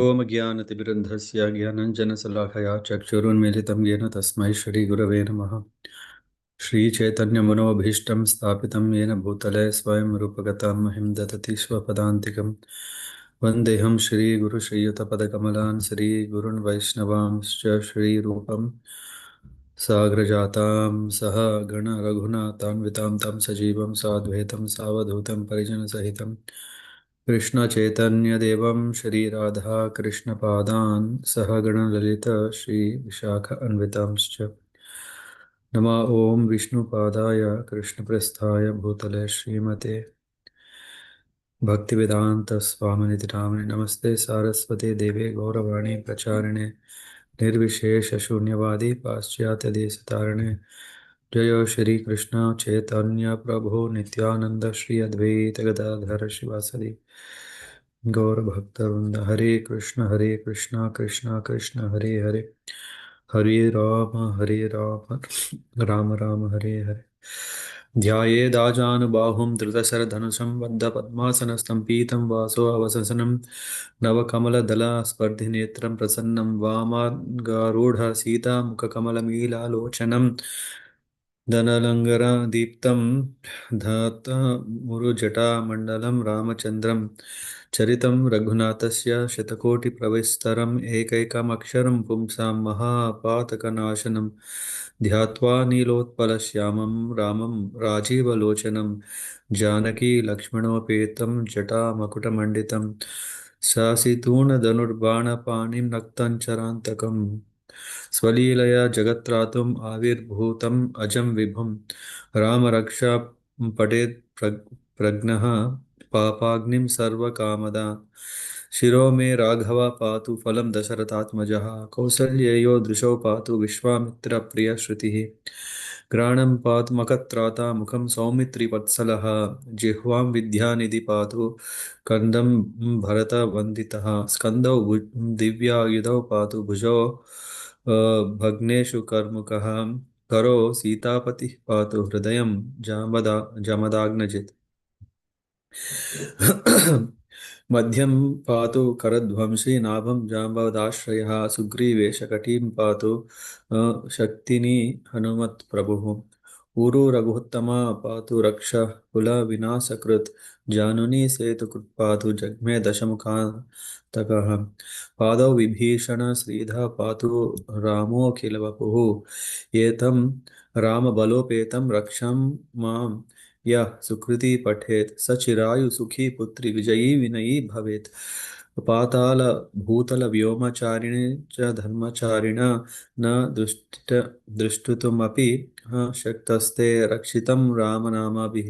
ओम ज्ञानतिमिरन्धस्य ज्ञानञ्जनशलाकया चक्षुरुन्मीलितं येन तस्मै श्रीगुरवे नमः। श्रीचैतन्यमनोभीष्टं स्थापितं येन भूतले स्वयं रूपगतां महिं ददति स्वपदान्तिकं। वन्देऽहं श्रीगुरुश्रीयुतपदकमलान् श्रीगुरून् वैष्णवांश्च श्रीरूपं साग्रजातां सह गणरघुनाथान्वितां तं सजीवं साद्वैतं सावधूतं परिजनसहितं कृष्णचैतन्यदेवं श्रीराधा कृष्णपादान् सह गणललित श्रीविशाखान्वितांश्च नमः। ॐ विष्णुपादाय कृष्णप्रेष्ठाय भूतले श्रीमते भक्तिवेदान्तस्वामिनिधि नामिने नमस्ते सारस्वते देवे गौरवाणी प्रचारिणे निर्विशेषशून्यवादी पाश्चात्यदेशतारिणे जय श्री कृष्ण चैतन्य प्रभु नित्यानंद श्री अद्वैत गदाधर शिवासदि गौरभक्तवृंद। हरे कृष्ण कृष्ण कृष्ण हरे हरे, हरे राम राम राम हरे हरे। ध्यायेदाजानुबाहुं धृतशरधनुषं बद्धपद्मासनस्थं पीतं वासो अवससनं नवकमलदलस्पर्धिनेत्रं प्रसन्नं वामागारूढ सीतामुखकमलमीलालोचनं दनलङ्गरदीप्तं धतमुरुजटामण्डलं रामचन्द्रं चरितं रघुनाथस्य शतकोटिप्रविस्तरम् एकैकमक्षरं पुंसां महापातकनाशनं ध्यात्वा नीलोत्पलश्यामं रामं राजीवलोचनं जानकी लक्ष्मणोपेतं जटामकुटमण्डितं शासितूणधनुर्बाणपाणिं नक्तञ्चरान्तकम् स्वलीलया जगत्त्रातुम् आविर्भूतम् अजं विभुं रामरक्षा पठेत् प्रज्ञः पापाग्निं सर्वकामदा शिरो मे राघव पातु फलं दशरथात्मजः कौसल्येयो दृशो पातु विश्वामित्रप्रियश्रुतिः घ्राणं पातु मखत्राता मुखं सौमित्रिवत्सलः जिह्वां विद्यानिधि पातु कन्दं भरतवन्दितः स्कन्दौ दिव्यायुधौ पातु भुजौ भग्नेषु कर्मुकः करो सीतापतिः पातु हृदयं जमदाग्नजित् मध्यं पातु करध्वंसी नाभं जाम्बवदाश्रयः सुग्रीवेशकटीं पातु शक्तिनी हनुमत्प्रभुः ऊरू रघुत्तमा पातु रक्ष कुलविनाशकृत् जानुनी सेतुकृत् पातु जग्मे दशमुखान्तकः पादौ विभीषण श्रीधः पातु रामोऽखिलवपुः एतं रामबलोपेतं रक्षं मां यः सुकृती पठेत् स चिरायु सुखी पुत्री विजयी विनयी भवेत् पाताल भूतल व्योमचारिणे च धर्मचारिण न दृष्टुमपि शक्तस्ते रक्षितं रामनामाभिः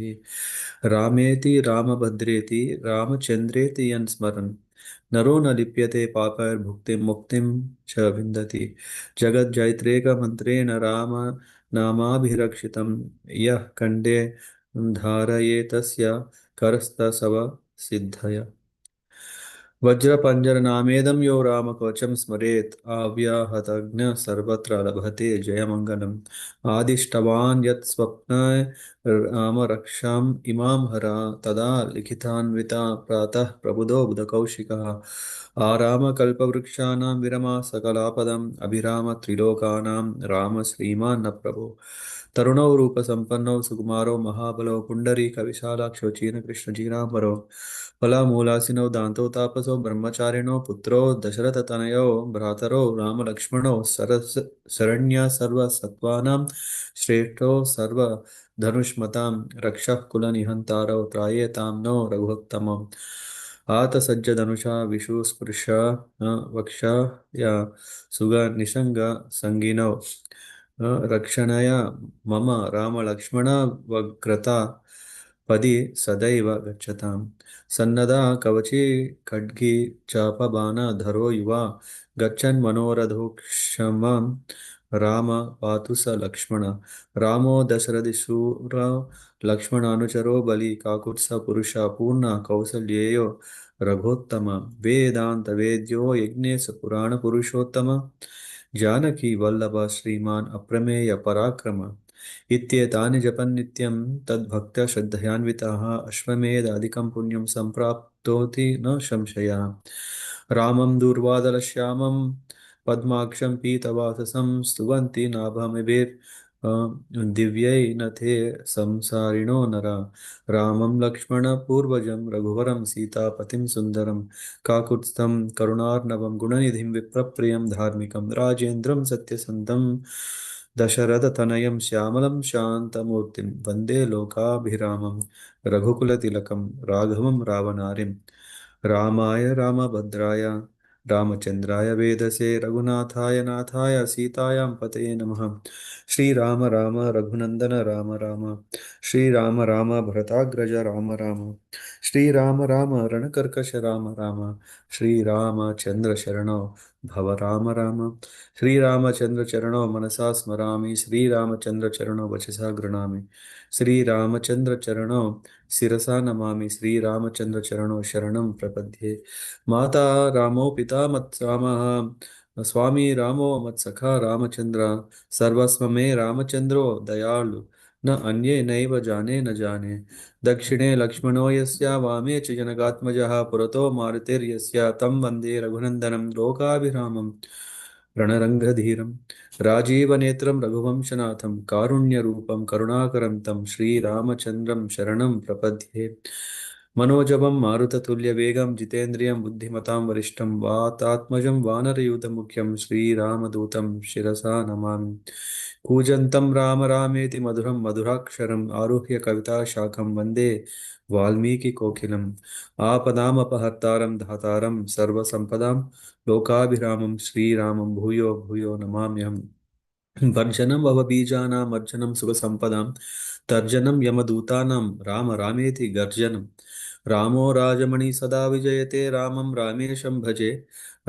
रामेति रामभद्रेति रामचन्द्रेति यन् स्मरन् नरो न लिप्यते पापैर्भुक्तिं मुक्तिं च विन्दति जगज्जैत्रेकमन्त्रेण राम नामाभिरक्षितं यः कण्ठे धारयेतस्य करस्तसव सिद्धय वज्रपञ्जरनामेदं यो रामकवचं स्मरेत् आव्याहतघ्न सर्वत्र लभते जयमङ्गलम् आदिष्टवान् यत् स्वप्नाय रामरक्षाम् इमां हरा तदा लिखितान्विता प्रातः प्रबुधो बुधकौशिकः आरामकल्पवृक्षाणां विरमा सकलापदम् अभिराम त्रिलोकानां राम श्रीमान् न प्रभो तरुणौ रूपसम्पन्नौ सुकुमारौ महाबलौ पुण्डरीकविशालाक्षौ चीनकृष्णजीनाम्बरौ फलामूलासिनौ दान्तौ तापसौ ब्रह्मचारिणौ पुत्रौ दशरथतनयौ भ्रातरौ रामलक्ष्मणौ शरण्या सर्वसत्त्वानां श्रेष्ठौ सर्वधनुष्मतां रक्षः कुलनिहन्तारौ त्रायेतां नो रघुत्तमम् आतसज्जधनुषा विषुस्पृश वक्षाया सुगनिषङ्ग संगिनौ रक्षणय मम रामलक्ष्मणवग्रता पदि सदैव गच्छताम् सन्नदा कवची खड्गी चापबाणधरो युवा गच्छन् मनोरथोक्षमं राम पातु स लक्ष्मण रामो दशरथिशूर लक्ष्मणानुचरो बलि काकुत्स पुरुष पूर्ण कौसल्येयो रघोत्तम वेदांत वेद्यो यज्ञेश पुराण पुरुषोत्तम जानकी वल्लभ श्रीमान् अप्रमेय पराक्रम इत्येतानि जपन् नित्यं तद्भक्त्या श्रद्धयान्विताः अश्वमेधादिकं पुण्यं सम्प्राप्नोति न संशयः रामं दूर्वादलश्यामं पद्माक्षं पीतवाससं स्तुवन्ति नाभमिभिर् दिव्यैनथे संसारिणो नरा रामं लक्ष्मणपूर्वजं रघुवरं सीतापतिं सुन्दरं काकुत्स्थं करुणार्णवं गुणनिधिं विप्रप्रियं धार्मिकं राजेन्द्रं सत्यसन्तं दशरथतनयं श्यामलं शान्तमूर्तिं वन्दे लोकाभिरामं रघुकुलतिलकं राघवं रावणारिं रामाय रामभद्राय रामचन्द्राय वेदसे रघुनाथाय नाथाय सीतायां पतये नमः श्रीराम राम रघुनन्दन राम राम श्रीराम राम भरताग्रज राम राम श्रीराम राम रणकर्कश राम राम श्रीरामचन्द्र शरणौ भव राम राम श्रीरामचन्द्र चरणौ मनसा स्मरामि श्रीरामचन्द्र चरणौ वचसा गृह्णामि श्रीरामचन्द्र चरणौ शिरसा नमामि श्रीरामचन्द्र चरणौ शरणं प्रपद्ये माता रामो पिता मत्स्वामः स्वामी रामो मत्सखा रामचन्द्र सर्वस्व मे रामचन्द्रो दयालु न अन्ये नैव जाने न जाने दक्षिणे लक्ष्मणो यस्य वामे च जनकात्मजः पुरतो मारुतिर्यस्य तं वन्दे रघुनन्दनं लोकाभिरामं रणरङ्गधीरं राजीवनेत्रं रघुवंशनाथं कारुण्यरूपं करुणाकरं तं श्रीरामचन्द्रं शरणं प्रपद्ये मनोजवं मारुततुल्यवेगं जितेन्द्रियं बुद्धिमतां वरिष्ठं वातात्मजं वानरयूथमुख्यं श्रीरामदूतं शिरसा नमामि कूजन्तं राम रामेति मधुरं मधुराक्षरम् आरुह्य कविताशाखं वन्दे वाल्मीकिकोकिलम् आपदामपहर्तारं धातारं सर्वसम्पदां लोकाभिरामं श्रीरामं भूयो भूयो नमाम्यहम् भर्जनं भवबीजानां मर्जनं सुखसम्पदां तर्जनं यमदूतानां राम रामेति गर्जनं रामो राजमणि सदा विजयते रामं रामेशं भजे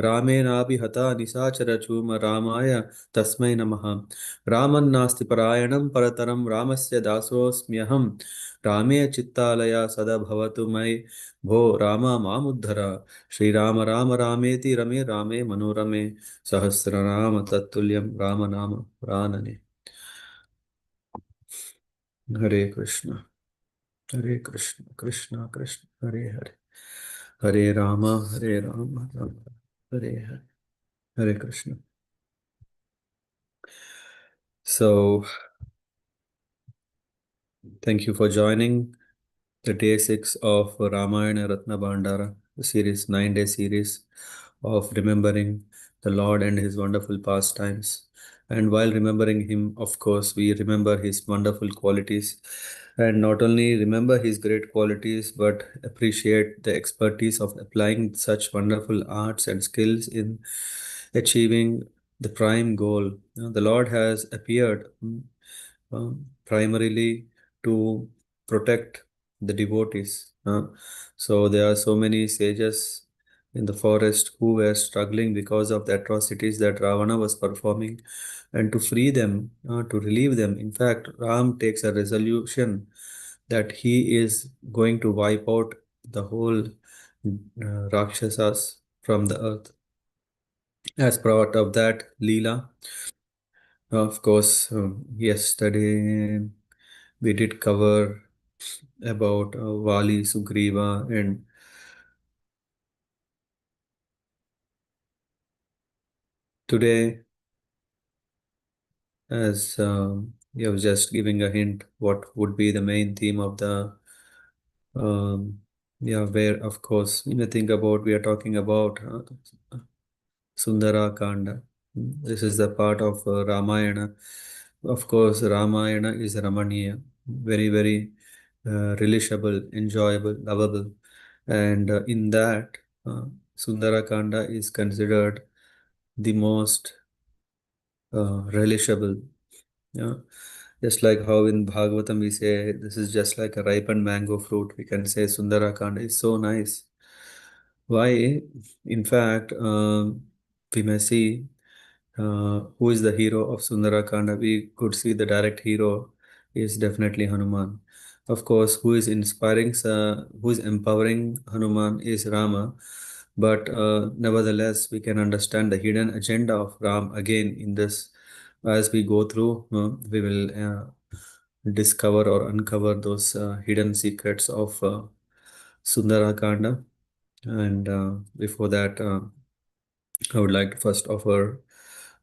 रामेणाभिहता निशाचरचूम रामाय तस्मै नमः रामन्नास्ति परायणं परतरं रामस्य दासोऽस्म्यहं रामे चित्तालया सदा भवतु मयि भो राम मामुद्धर श्रीराम राम रामेति रमे रामे मनोरमे सहस्रनाम तत्तुल्यं राम नाम प्राणने हरे Krishna Krishna Krishna Hare Hare Hare Ram Ram Hare Hare Hare Krishna so thank you for joining the day 6 of Ramayana Ratna Bhandara, the series 9-day series of remembering the Lord and his wonderful pastimes. And while remembering him, of course, we remember his wonderful qualities. And not only remember his great qualities, but appreciate the expertise of applying such wonderful arts and skills in achieving the prime goal. The Lord has appeared primarily to protect the devotees. So there are so many sages in the forest who were struggling because of the atrocities that Ravana was performing, and to free them, to relieve them. In fact, Ram takes a resolution that he is going to wipe out the whole Rakshasas from the earth. As part of that Leela, of course, yesterday we did cover about Vali, Sugriva, and today, as you have just giving a hint, what would be the main theme of the yeah, where of course when you think about we are talking about Sundara Kanda. This is the part of Ramayana. Of course, Ramayana is Ramaniya, very, very relishable, enjoyable, lovable. And in that, uh, Sundara Kanda is considered the most relishable. Yeah. Just like how in Bhagavatam we say this is just like a ripened mango fruit, we can say Sundara Kanda is so nice. Why? In fact, we may see who is the hero of Sundarakanda. We could see the direct hero is definitely Hanuman. Of course, who is empowering Hanuman is Rama. But nevertheless, we can understand the hidden agenda of Ram again in this. As we go through, we will discover or uncover those hidden secrets of Sundarakanda. And before that, I would like to first offer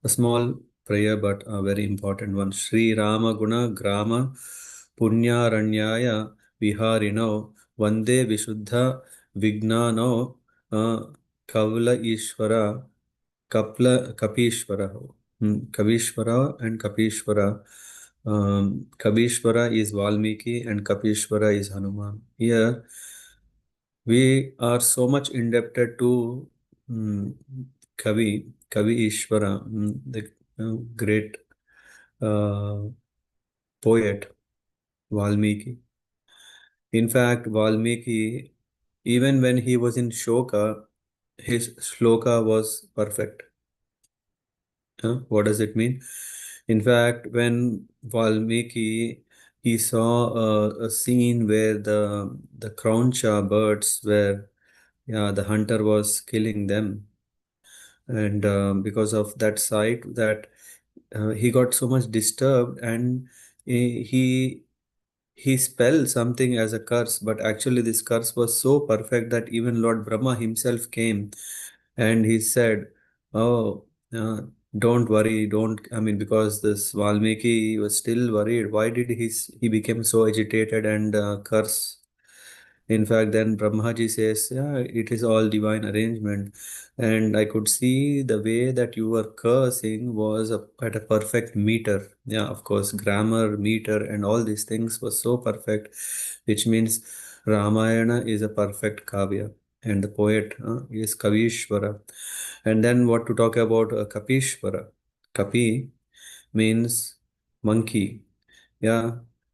a small prayer, but a very important one. Sri Rama Guna Grama Punyaranyaya Viharino Vande Vishuddha Vignano Kavala Ishvara Kapishvara. Kavishvara and Kapishvara. Kavishvara is Valmiki and Kapishvara is Hanuman. Here we are so much indebted to mm, Kavi Ishvara, the great uh, poet Valmiki. In fact, Valmiki, even when he was in Shoka, his shloka was perfect. What does it mean? In fact, when Valmiki he saw a scene where the Krauncha birds were, yeah, the hunter was killing them, and because of that sight, that he got so much disturbed, and he he spelled something as a curse, but actually this curse was so perfect that even Lord Brahma himself came and he said, "Oh, don't worry, don't." I mean, because this Valmiki was still worried. Why did he became so agitated and curse? In fact, then Brahmaji says, "Yeah, it is all divine arrangement." And I could see the way that you were cursing was at a perfect meter. Yeah, of course, grammar, meter, and all these things was so perfect, which means Ramayana is a perfect kavya. And the poet is Kavishvara. And then what to talk about Kapishvara? Kapi means monkey. Yeah,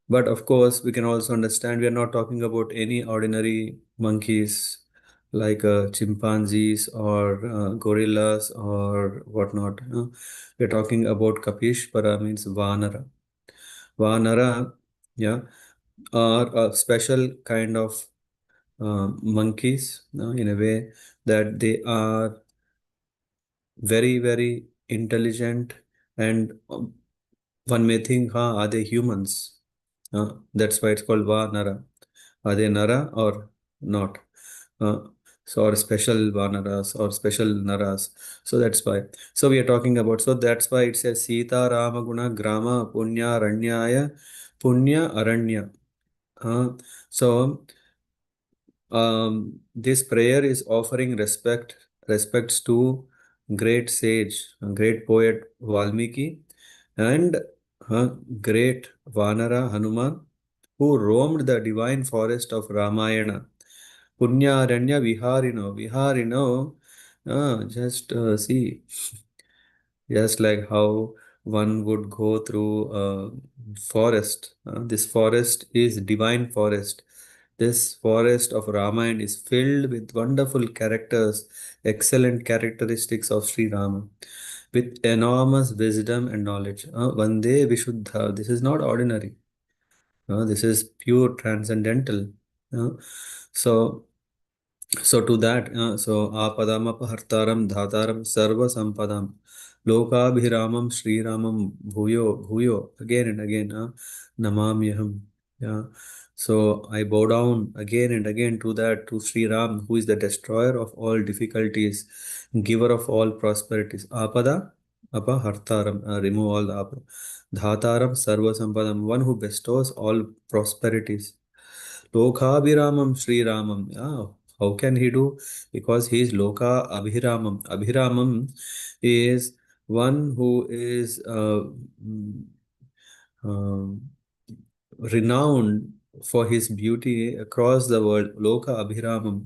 but of course, we can also understand we are not talking about any ordinary monkeys like chimpanzees or gorillas or whatnot. We're talking about Kapishpara means Vanara. Vanara, yeah, are a special kind of monkeys in a way that they are very, very intelligent and one may think, are they humans? That's why it's called Vanara. Are they Nara or not? Uh, so, or special Vanaras or special Naras. So that's why. So we are talking about, so that's why it says Sita Rama Guna Grama Punya Aranyaya Punya Aranya. So this prayer is offering respects to great sage, great poet Valmiki, and uh, great Vanara Hanuman, who roamed the divine forest of Ramayana. Punyaranya Viharino. Viharino, just see, just like how one would go through a forest. This forest is divine forest. This forest of Ramayana is filled with wonderful characters, excellent characteristics of Sri Rama, with enormous wisdom and knowledge. Vande Vishuddha. This is not ordinary. This is pure transcendental. Uh, so so to that, so apadam apahartaram dhataram sarva sampadam lokabhiramam Sriramam bhuyo again and again, namamyaham. Yeah. So I bow down again and again to that, to Sri Ram, who is the destroyer of all difficulties, giver of all prosperities. Apada apahartaram, remove all the apada. Dhataram sarva sampadam, one who bestows all prosperities. Lokabhiramam Sri Ramam. Yeah, how can he do? Because he is Loka Abhiramam. Abhiramam is one who is mm, um, renowned for his beauty across the world. Loka Abhiramam.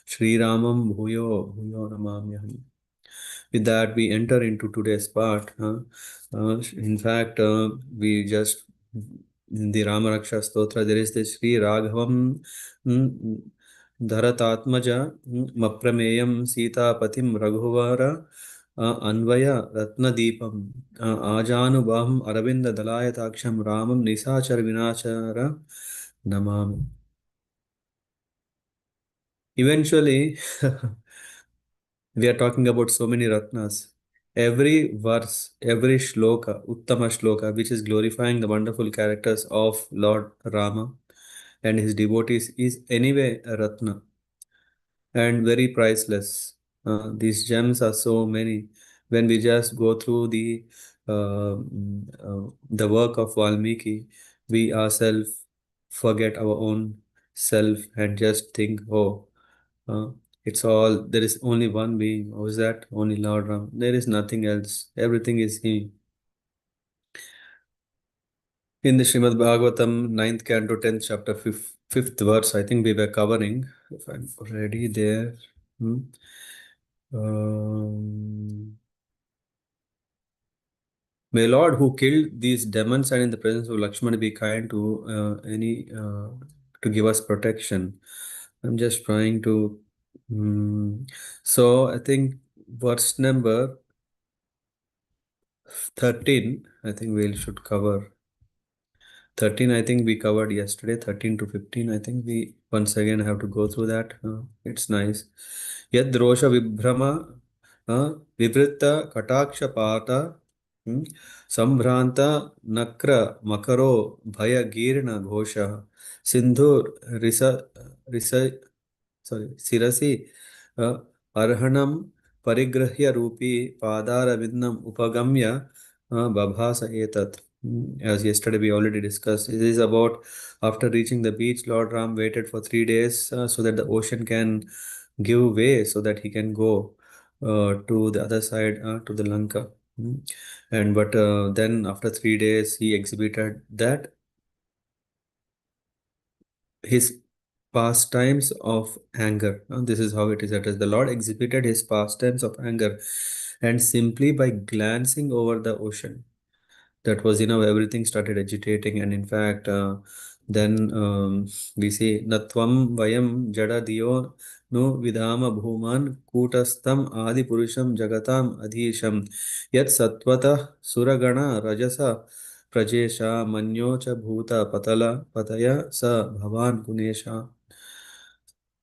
Sri Ramam Bhuyo Namamyaham. With that, we enter into today's part. In fact, we just in the Ramaraksha Stotra, there is this Sri Raghavam mm, Dharatatmaja Maprameyam Sita Patim Raghuvara Anvaya Ratna Deepam Ajanubaham Aravinda Dalayataksham Ramam Nisachar Vinachara Namam. Eventually, we are talking about so many Ratnas. Every verse, every shloka, Uttama shloka, which is glorifying the wonderful characters of Lord Rama and his devotees, is anyway a Ratna. and very priceless. These gems are so many. When we just go through the work of Valmiki, we ourselves forget our own self and just think, oh, uh, it's all, there is only one being. Who is that? Only Lord Ram. There is nothing else. Everything is He. In the Srimad Bhagavatam, ninth canto, 10th chapter, fifth verse, I think we were covering, if I'm already there. Hmm. Um, May Lord who killed these demons and in the presence of Lakshmana be kind to any to give us protection. I'm just trying to. So I think verse number 13. I think we should cover. 13, I think we covered yesterday. 13 to 15, I think we once again have to go through that. It's nice. Yad Rosha Vibhrama Vivritta Kataksha Pata Sambhranta Nakra Makaro Bhaya Girna Ghosha Sindhur Risa sorry, Sirasi Arhanam Parigrahya Rupi Padara Vidnam Upagamya Babhasa Etat. As yesterday we already discussed, it is about after reaching the beach, Lord Ram waited for 3 days so that the ocean can give way so that he can go to the other side to the Lanka. Mm. And but then after 3 days he exhibited that his pastimes of anger. This is how it is addressed. The Lord exhibited his pastimes of anger, and simply by glancing over the ocean, that was everything started agitating, and in fact, then we see Natvam Vayam Jada Diyo no Vidama Bhuman Kutastam Adi Purusham Jagatam Adhisham Yat Satvata Suragana Rajasa Prajesha Manyocha Bhuta Patala Pataya Sa Bhavan Kunesha.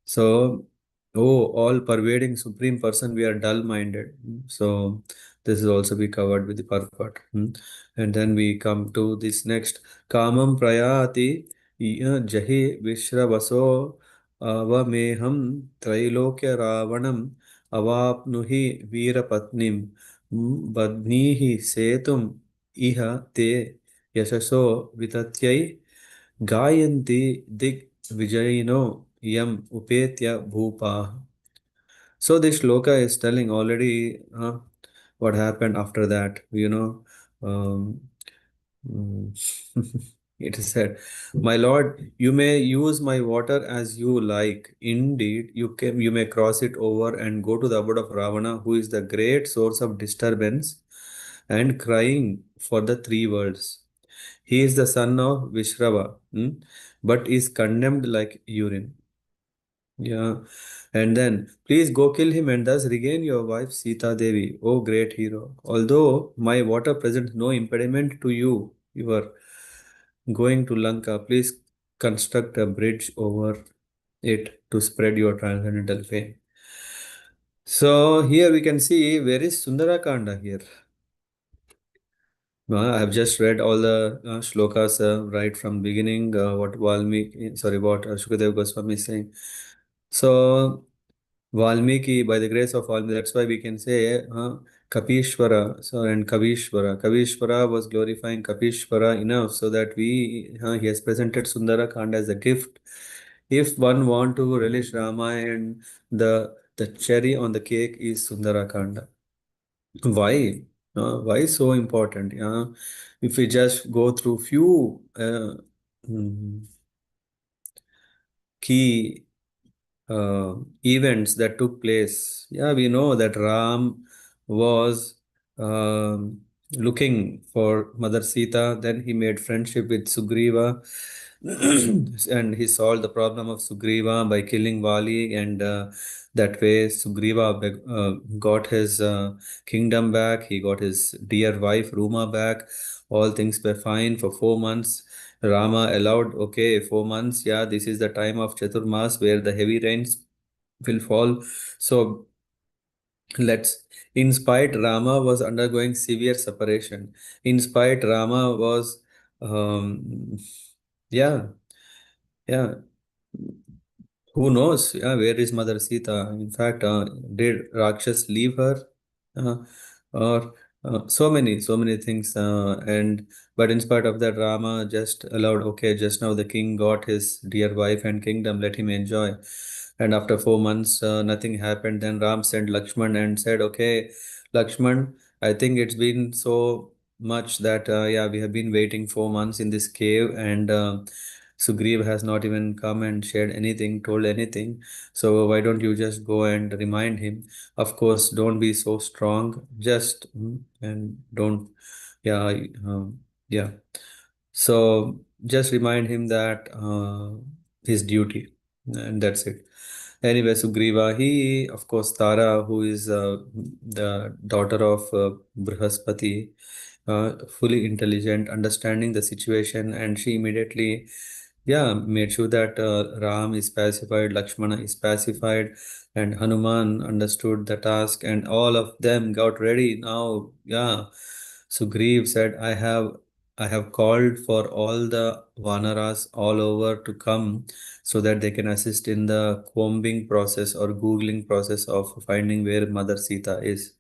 So, oh, all pervading supreme person, we are dull minded. So, this is also be covered with the purport. And then we come to this next Kamam Prayati Jahi Vishravaso Avameham Trailokya Ravanam Avapnuhi Veerapatnim Badnihi Setum Iha Te Yashaso Vitatyai Gayanti Dig Vijayino Yam Upetya Bhupa. So this shloka is telling already what happened after that. Um, mm, it is said, "My Lord, you may use my water as you like. Indeed, you may cross it over and go to the abode of Ravana, who is the great source of disturbance and crying for the three worlds. He is the son of Vishrava, but is condemned like urine." Yeah. And then, please go kill him and thus regain your wife Sita Devi, O great hero. Although my water presents no impediment to you, you are going to Lanka, please construct a bridge over it to spread your transcendental fame. So here we can see where is Sundarakanda here. I have just read all the shlokas right from beginning. What Valmiki, sorry, what Shukadev Goswami is saying. So Valmiki, by the grace of Valmiki, that's why we can say Kapishwara. So and Kavishwara. Kavishwara was glorifying Kapishwara enough so that he has presented Sundara Kanda as a gift. If one want to relish Ramayana, the cherry on the cake is Sundara Kanda. Why? Why so important? Yeah, if we just go through few mm, key events that took place. Yeah, we know that Ram was looking for Mother Sita. Then he made friendship with Sugriva, and he solved the problem of Sugriva by killing Vali, and that way Sugriva got his kingdom back. He got his dear wife Ruma back. All things were fine for 4 months. Rama allowed, okay, 4 months, yeah, this is the time of Chaturmas where the heavy rains will fall. So in spite Rama was undergoing severe separation. In spite Rama was, um, yeah, yeah. Who knows? Yeah, where is Mother Sita? In fact, did Rakshas leave her? Uh, or so many things. And but in spite of that, Rama just allowed. Okay, just now the king got his dear wife and kingdom. Let him enjoy. And after 4 months, nothing happened. Then Ram sent Lakshman and said, "Okay, Lakshman, I think it's been so much that yeah, we have been waiting 4 months in this cave and." Sugriv has not even come and shared anything, told anything. So why don't you just go and remind him? Of course, don't be so strong. Just and don't, yeah, yeah. So just remind him that his duty, and that's it. Anyway, Sugriva, he, of course, Tara, who is the daughter of Brihaspati, fully intelligent, understanding the situation, and she immediately, yeah, made sure that Ram is pacified, Lakshmana is pacified, and Hanuman understood the task, and all of them got ready. Now, yeah, Sugriv said, I have called for all the Vanaras all over to come so that they can assist in the combing process or googling process of finding where Mother Sita is.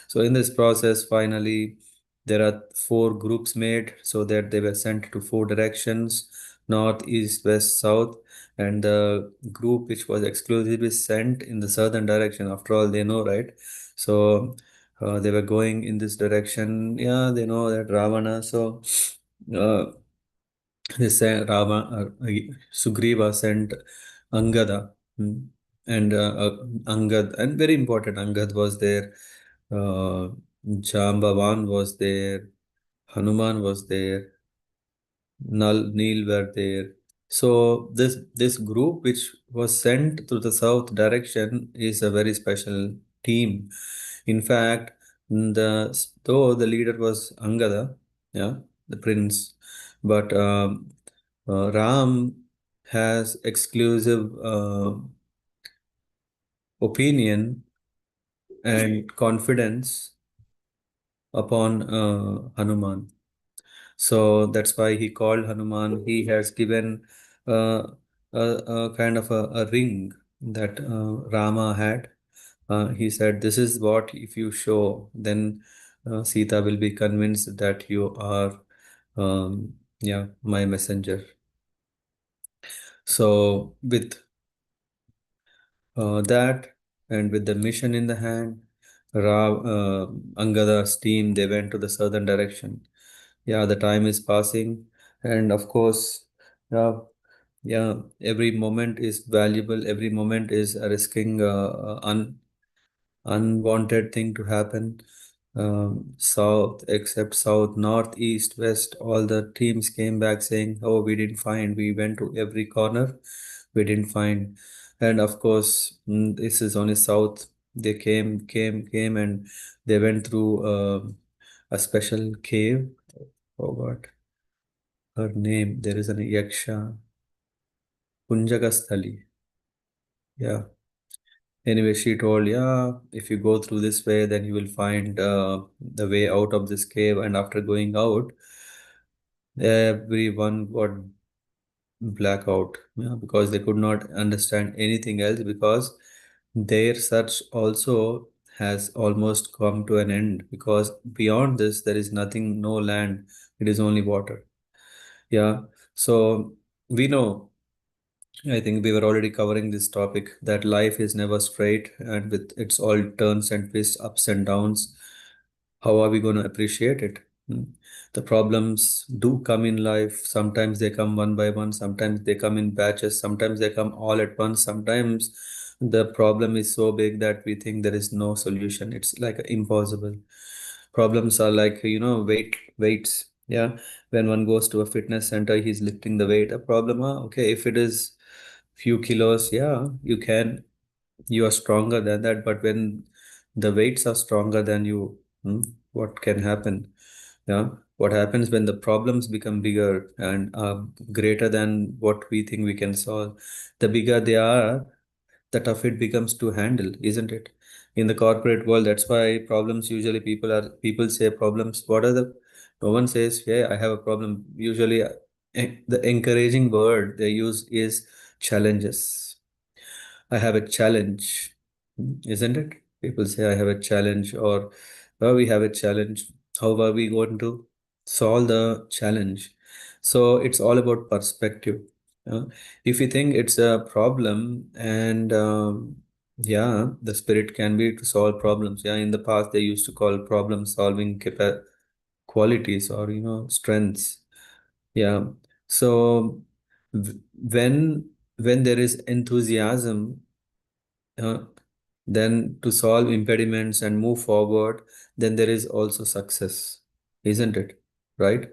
So in this process, finally, there are four groups made so that they were sent to four directions: north, east, west, south. And the group which was exclusively sent in the southern direction, after all, they know, right? So they were going in this direction. Yeah, they know that Ravana. So uh, they sent Sugriva sent Angada, and Angad, and very important, Angad was there. Jambavan was there. Hanuman was there. Neel were there. So this group which was sent to the south direction is a very special team. In fact, though the leader was Angada, yeah, the prince, but Ram has exclusive opinion and confidence upon Hanuman. So that's why he called Hanuman. He has given a kind of a ring that Rama had. He said, "This is what if you show, then Sita will be convinced that you are, yeah, my messenger." So with that and with the mission in the hand, Angada's team, they went to the southern direction. Yeah, the time is passing, and of course, yeah, yeah, every moment is valuable. Every moment is risking unwanted thing to happen. South, except south, north, east, west, all the teams came back saying, "Oh, we didn't find. We went to every corner, we didn't find." And of course, this is only south. They came, and they went through a special cave. Forgot her name. There is an Yaksha, Kunjagasthali. Yeah. Anyway, she told, yeah, if you go through this way, then you will find the way out of this cave. And after going out, everyone got blackout, yeah, because they could not understand anything else because their search also has almost come to an end because beyond this, there is nothing, no land, it is only water. Yeah. So we know, I think we were already covering this topic that life is never straight and with its all turns and twists, ups and downs. How are we going to appreciate it? Hmm. The problems do come in life. Sometimes they come one by one, sometimes they come in batches, sometimes they come all at once. Sometimes the problem is so big that we think there is no solution. It's like impossible. Problems are like, weights. Yeah. When one goes to a fitness center, he's lifting the weight. A problem, okay, if it is few kilos, yeah, you are stronger than that. But when the weights are stronger than you, what can happen? Yeah, what happens when the problems become bigger and greater than what we think we can solve? The bigger they are, the tough it becomes to handle, isn't it? In the corporate world, that's why problems usually people say problems. What are the? No one says, "Yeah, I have a problem." Usually, the encouraging word they use is challenges. I have a challenge, isn't it? People say, I have a challenge, or we have a challenge. How are we going to solve the challenge? So it's all about perspective. Uh, if you think it's a problem, and yeah, the spirit can be to solve problems. Yeah, in the past they used to call problem solving qualities, or strengths. Yeah. So when there is enthusiasm, uh, then to solve impediments and move forward, then there is also success, isn't it? Right?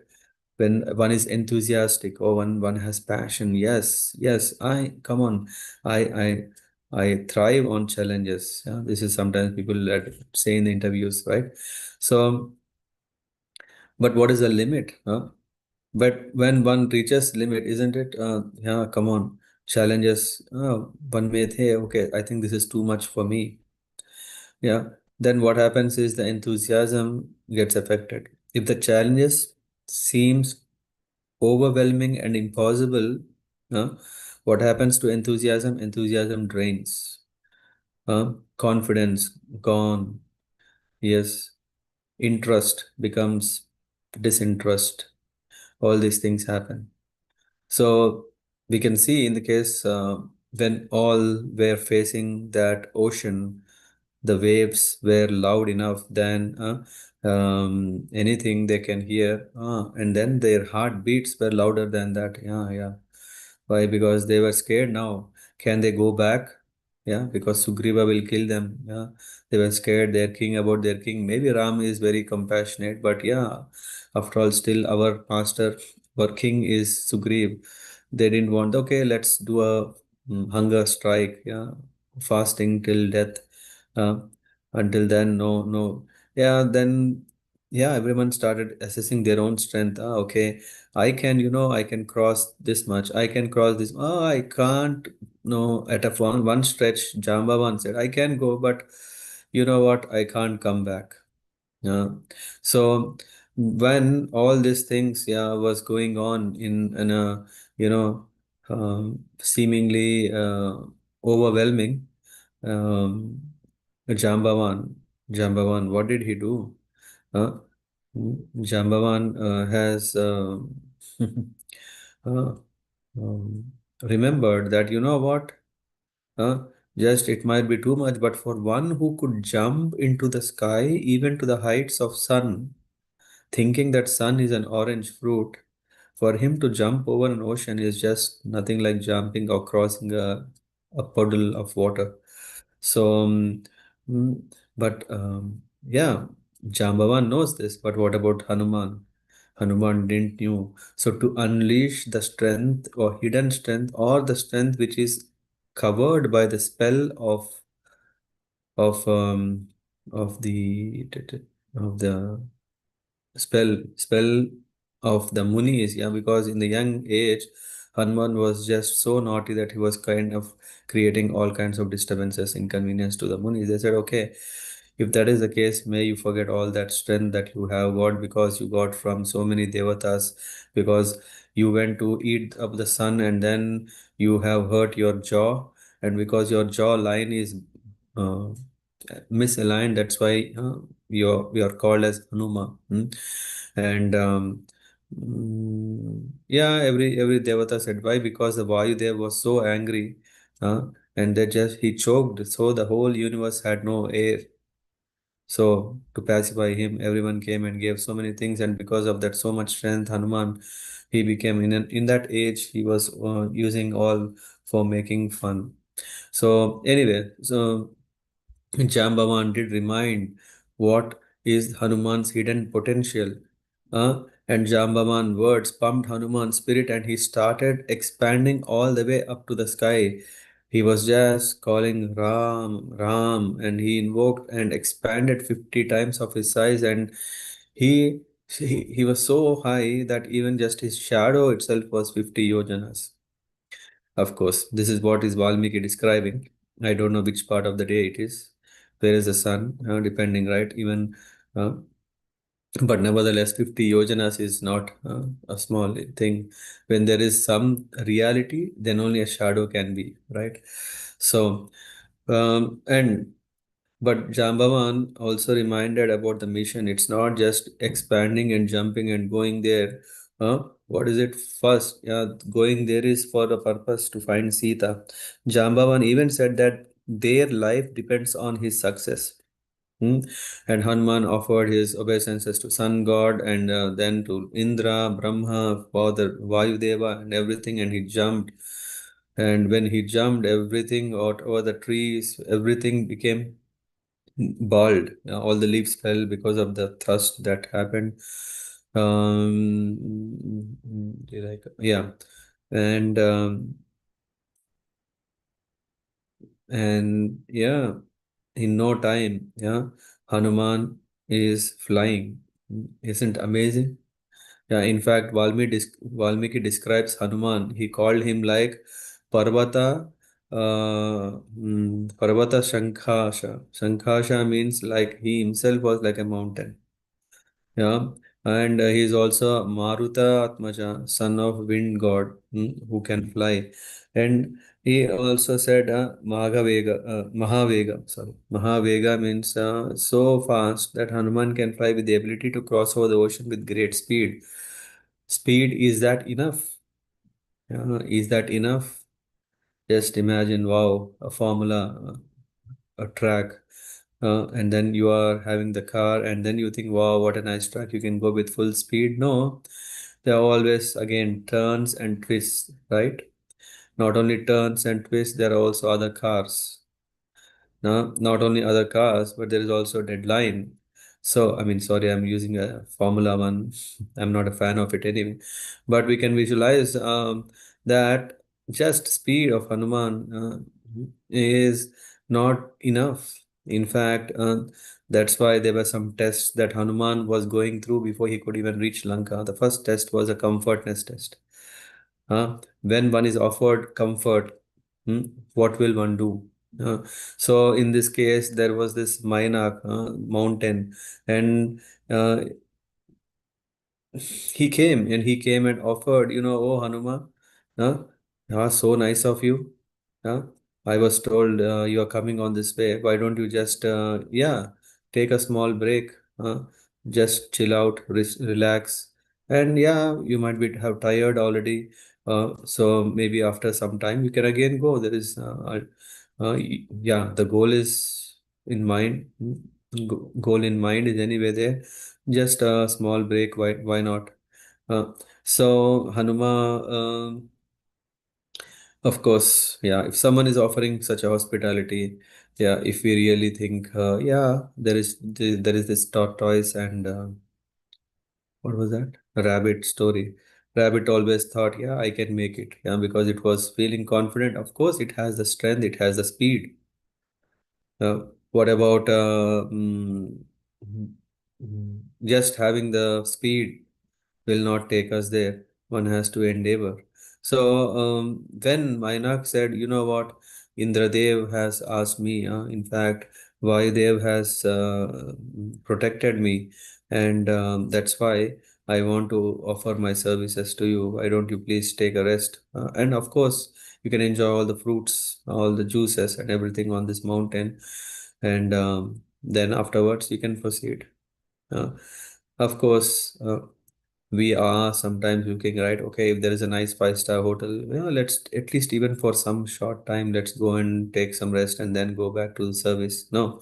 When one is enthusiastic, or one has passion, yes, yes, I come on, I I I thrive on challenges. Yeah, this is sometimes people say in the interviews, right? So, but what is the limit? Huh? But when one reaches limit, isn't it? Yeah, come on, challenges. One may say, okay, I think this is too much for me. Yeah. Then what happens is the enthusiasm gets affected. If the challenges seems overwhelming and impossible, uh, what happens to enthusiasm? Enthusiasm drains. Confidence gone. Yes. Interest becomes disinterest. All these things happen. So we can see in the case when all were facing that ocean, the waves were loud enough than anything they can hear, and then their heartbeats were louder than that. Yeah, yeah. Why? Because they were scared now. Can they go back? Yeah, because Sugriva will kill them. Yeah, they were scared. Their king about their king. Maybe Ram is very compassionate, but yeah, after all, still our master, our king is Sugriv. They didn't want. Okay, let's do a hunger strike. Yeah, fasting till death. Uh, until then, no, no. Yeah, then yeah, everyone started assessing their own strength. Okay, I can cross this much. I can cross this. Oh, I can't. No, at a one stretch, Jambavan said, I can go, but you know what? I can't come back. Yeah. So when all these things, yeah, was going on in a, seemingly overwhelming, um, Jambavan, what did he do? Uh, Jambavan has uh, remembered that, you know what? Uh, just it might be too much, but for one who could jump into the sky, even to the heights of sun, thinking that sun is an orange fruit, for him to jump over an ocean is just nothing like jumping or crossing a puddle of water. So, mm, but yeah, Jambavan knows this, but what about Hanuman? Hanuman didn't knew. So to unleash the strength or hidden strength, or the strength which is covered by the spell of um of the of the spell of the Munis, yeah, because in the young age, Hanuman was just so naughty that he was kind of creating all kinds of disturbances, inconvenience to the Munis. They said, okay, if that is the case, may you forget all that strength that you have got because you got from so many devatas, because you went to eat of the sun and then you have hurt your jaw, and because your jaw line is uh, misaligned, that's why you're called as Hanuma. And yeah, every devata said why, because the Vayu Dev was so angry, and they just he choked, so the whole universe had no air. So to pacify him, everyone came and gave so many things, and because of that, so much strength, Hanuman, he became in that age he was using all for making fun. So anyway, so Jambavan did remind what is Hanuman's hidden potential. And Jambavan words pumped Hanuman's spirit, and he started expanding all the way up to the sky. He was just calling Ram, Ram, and he invoked and expanded 50 times of his size. And he, he was so high that even just his shadow itself was 50 yojanas. Of course, this is what is Valmiki describing. I don't know which part of the day it is. Where is the sun? Depending, right? Even uh, But nevertheless, 50 yojanas is not a small thing. When there is some reality, then only a shadow can be, right? So, and but Jambavan also reminded about the mission. It's not just expanding and jumping and going there. What is it first? Yeah, going there is for the purpose to find Sita. Jambavan even said that their life depends on his success. Hmm? And Hanuman offered his obeisances to sun god and then to Indra, Brahma, Father Vayudeva, and everything. And he jumped. And when he jumped, everything out over the trees, everything became bald. All the leaves fell because of the thrust that happened. Yeah, and yeah, in no time, yeah, Hanuman is flying. Isn't amazing? Yeah, in fact, Valmiki describes Hanuman. He called him like Parvata, Parvata Shankhasha. Shankhasha means like he himself was like a mountain. Yeah, and he is also Maruta Atmaja, son of wind god, who can fly. And he also said Mahavega, sorry. Mahavega means so fast that Hanuman can fly with the ability to cross over the ocean with great speed. Speed, is that enough? Is that enough? Just imagine, wow, a formula, a track, and then you are having the car, and then you think, wow, what a nice track, you can go with full speed. No, there are always again turns and twists, right? Not only turns and twists, there are also other cars. Now, not only other cars, but there is also a deadline. So, I mean, sorry, I'm using a Formula One. I'm not a fan of it anyway. But we can visualize that just speed of Hanuman is not enough. In fact, that's why there were some tests that Hanuman was going through before he could even reach Lanka. The first test was a comfortness test. When one is offered comfort, hmm, what will one do? Uh, so in this case, there was this Mainak mountain, and uh, he came and offered, oh Hanuma, yeah, so nice of you. Huh? I was told you are coming on this way. Why don't you just, yeah, take a small break, just chill out, relax, and yeah, you might be have tired already. So maybe after some time you can again go. There is, yeah, the goal is in mind. Goal in mind is anyway there. Just a small break. Why not? Uh, so Hanuma, of course, yeah. If someone is offering such a hospitality, yeah. If we really think, yeah, there is this tortoise and what was that? A rabbit story. Rabbit always thought, yeah, I can make it, yeah, because it was feeling confident. Of course, it has the strength, it has the speed. What about just having the speed will not take us there. One has to endeavor. So when Mainak said, you know what, Indradev has asked me, in fact, Vayudev has protected me, and that's why I want to offer my services to you. Why don't you please take a rest? And of course, you can enjoy all the fruits, all the juices, and everything on this mountain. And then afterwards, you can proceed. Uh, of course, we are sometimes looking, right, okay, if there is a nice five-star hotel, let's at least even for some short time, let's go and take some rest and then go back to the service. No,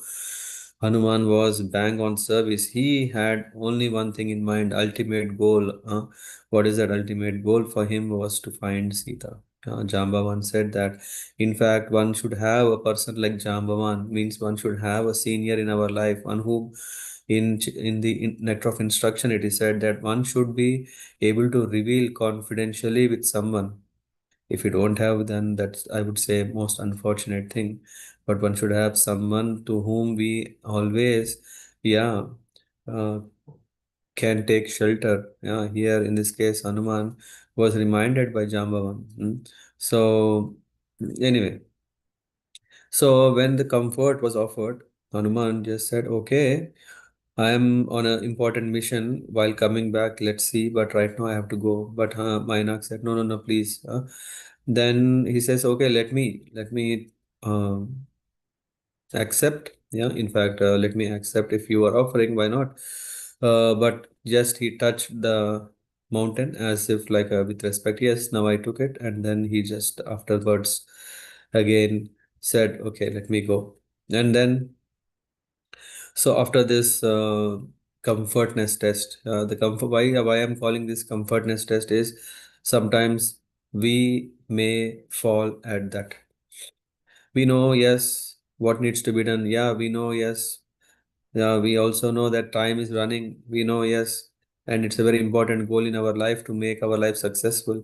Hanuman was bang on service. He had only one thing in mind, ultimate goal. What is that ultimate goal for him was to find Sita. Jambavan said that in fact one should have a person like Jambavan, means one should have a senior in our life, one who in the letter of instruction it is said that one should be able to reveal confidentially with someone. If you don't have, then that's, I would say, most unfortunate thing. But one should have someone to whom we always, yeah, uh, can take shelter. Yeah, here in this case, Hanuman was reminded by Jambavan. So anyway, so when the comfort was offered, Hanuman just said, okay. I am on an important mission. While coming back, let's see. But right now I have to go. But Mainak said, no, no, no, please. Then he says, okay, let me um, accept. Yeah, in fact, let me accept if you are offering. Why not? But just he touched the mountain as if like with respect. Yes, now I took it, and then he just afterwards again said, okay, let me go. And then so after this comfortness test, the comfort why I'm calling this comfortness test is sometimes we may fall at that. We know yes what needs to be done. Yeah, we know yes. Yeah, we also know that time is running. We know yes, and it's a very important goal in our life to make our life successful.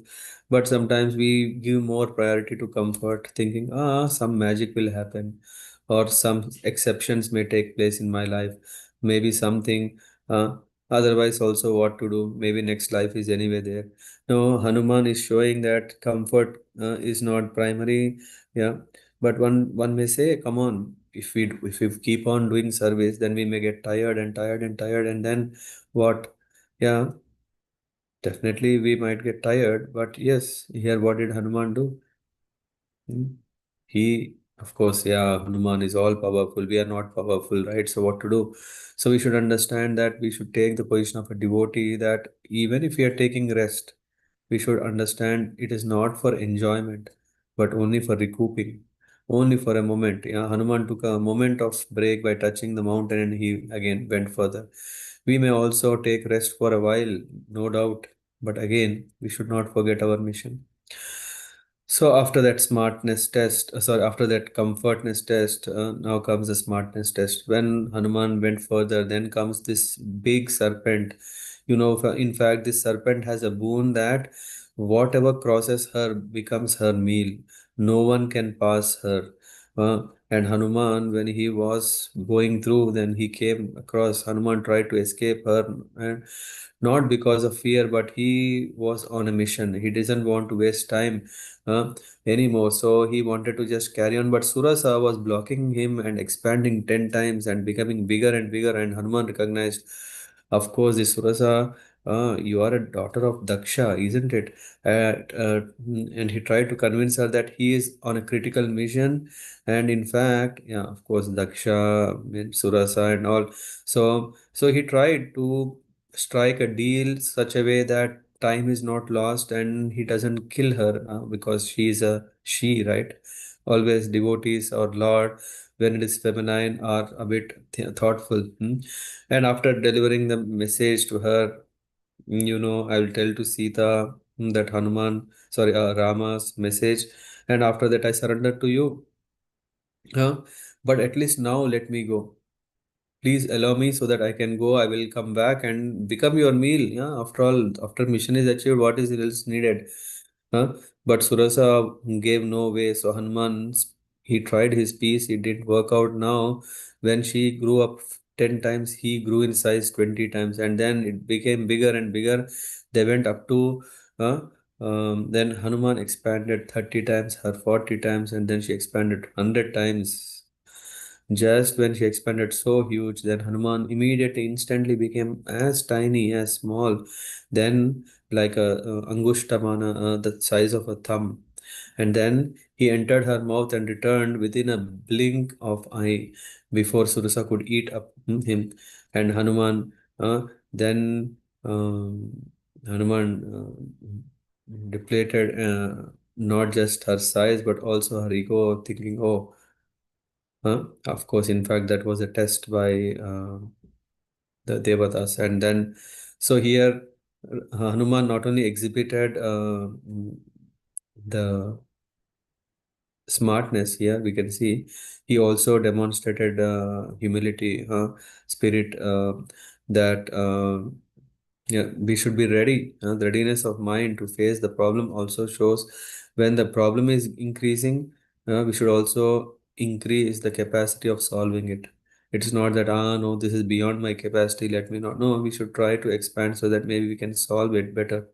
But sometimes we give more priority to comfort, thinking, some magic will happen, or some exceptions may take place in my life. Maybe something, uh, otherwise, also what to do. Maybe next life is anyway there. No, Hanuman is showing that comfort is not primary. Yeah, but one may say, come on, if we keep on doing service, then we may get tired and tired and tired, and then what? Yeah, definitely we might get tired. But yes, here what did Hanuman do? Hmm? He, of course, yeah, Hanuman is all powerful. We are not powerful, right? So what to do? So we should understand that we should take the position of a devotee, that even if we are taking rest, we should understand it is not for enjoyment, but only for recouping, only for a moment. Yeah, Hanuman took a moment of break by touching the mountain and he again went further. We may also take rest for a while, no doubt, but again, we should not forget our mission. So after that smartness test, after that comfortness test, now comes the smartness test. When Hanuman went further, then comes this big serpent. In fact, this serpent has a boon that whatever crosses her becomes her meal. No one can pass her. And Hanuman, when he was going through, then he came across. Hanuman tried to escape her, and not because of fear, but he was on a mission. He doesn't want to waste time uh, anymore. So he wanted to just carry on. But Surasa was blocking him and expanding 10 times and becoming bigger and bigger. And Hanuman recognized, of course, this Surasa, you are a daughter of Daksha, isn't it? And he tried to convince her that he is on a critical mission. And in fact, yeah, of course, Daksha, Surasa, and all. So he tried to strike a deal such a way that time is not lost and he doesn't kill her because she is a she, right? Always devotees or Lord, when it is feminine, are a bit thoughtful. And after delivering the message to her, I will tell to Sita that Rama's message, and after that I surrender to you. But at least now let me go. Please allow me so that I can go. I will come back and become your meal. Yeah, after all, after mission is achieved, what is else needed? Huh? But Surasa gave no way. So Hanuman, he tried his piece. It didn't work out. Now, when she grew up 10 times, he grew in size 20 times. And then it became bigger and bigger. They went up to, uh, then Hanuman expanded 30 times, her 40 times, and then she expanded 100 times. Just when she expanded so huge, then Hanuman immediately instantly became as tiny, as small, then like a angushtamana, the size of a thumb. And then he entered her mouth and returned within a blink of eye before Surasa could eat up him. And then um, Hanuman depleted not just her size but also her ego, thinking, oh, of course, in fact, that was a test by the Devatas. And then, so here, Hanuman not only exhibited the smartness here, we can see, he also demonstrated humility, spirit, that yeah, we should be ready. The readiness of mind to face the problem also shows when the problem is increasing, we should also increase the capacity of solving it. It's not that, no, this is beyond my capacity, let me not. No, we should try to expand so that maybe we can solve it better.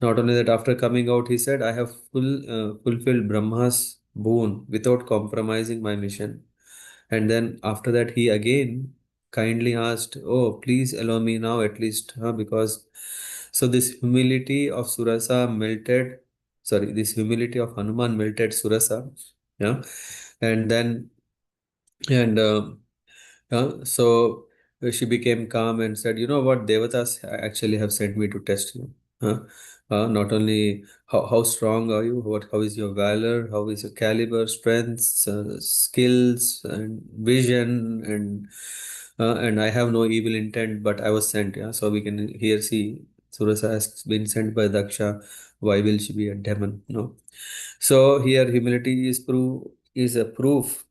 Not only that, after coming out, he said, I have fulfilled Brahma's boon without compromising my mission. And then after that, he again kindly asked, "Oh, please allow me now at least," because so this humility of Surasa melted, sorry, this humility of Hanuman melted Surasa, yeah, and then and so she became calm and said, "You know what? Devatas actually have sent me to test you. Huh? Not only how strong are you, how is your valor, how is your caliber, strengths, skills, and vision, and I have no evil intent, but I was sent. Yeah, so we can here see Surasa has been sent by Daksha. Why will she be a demon? No. So here humility is a proof.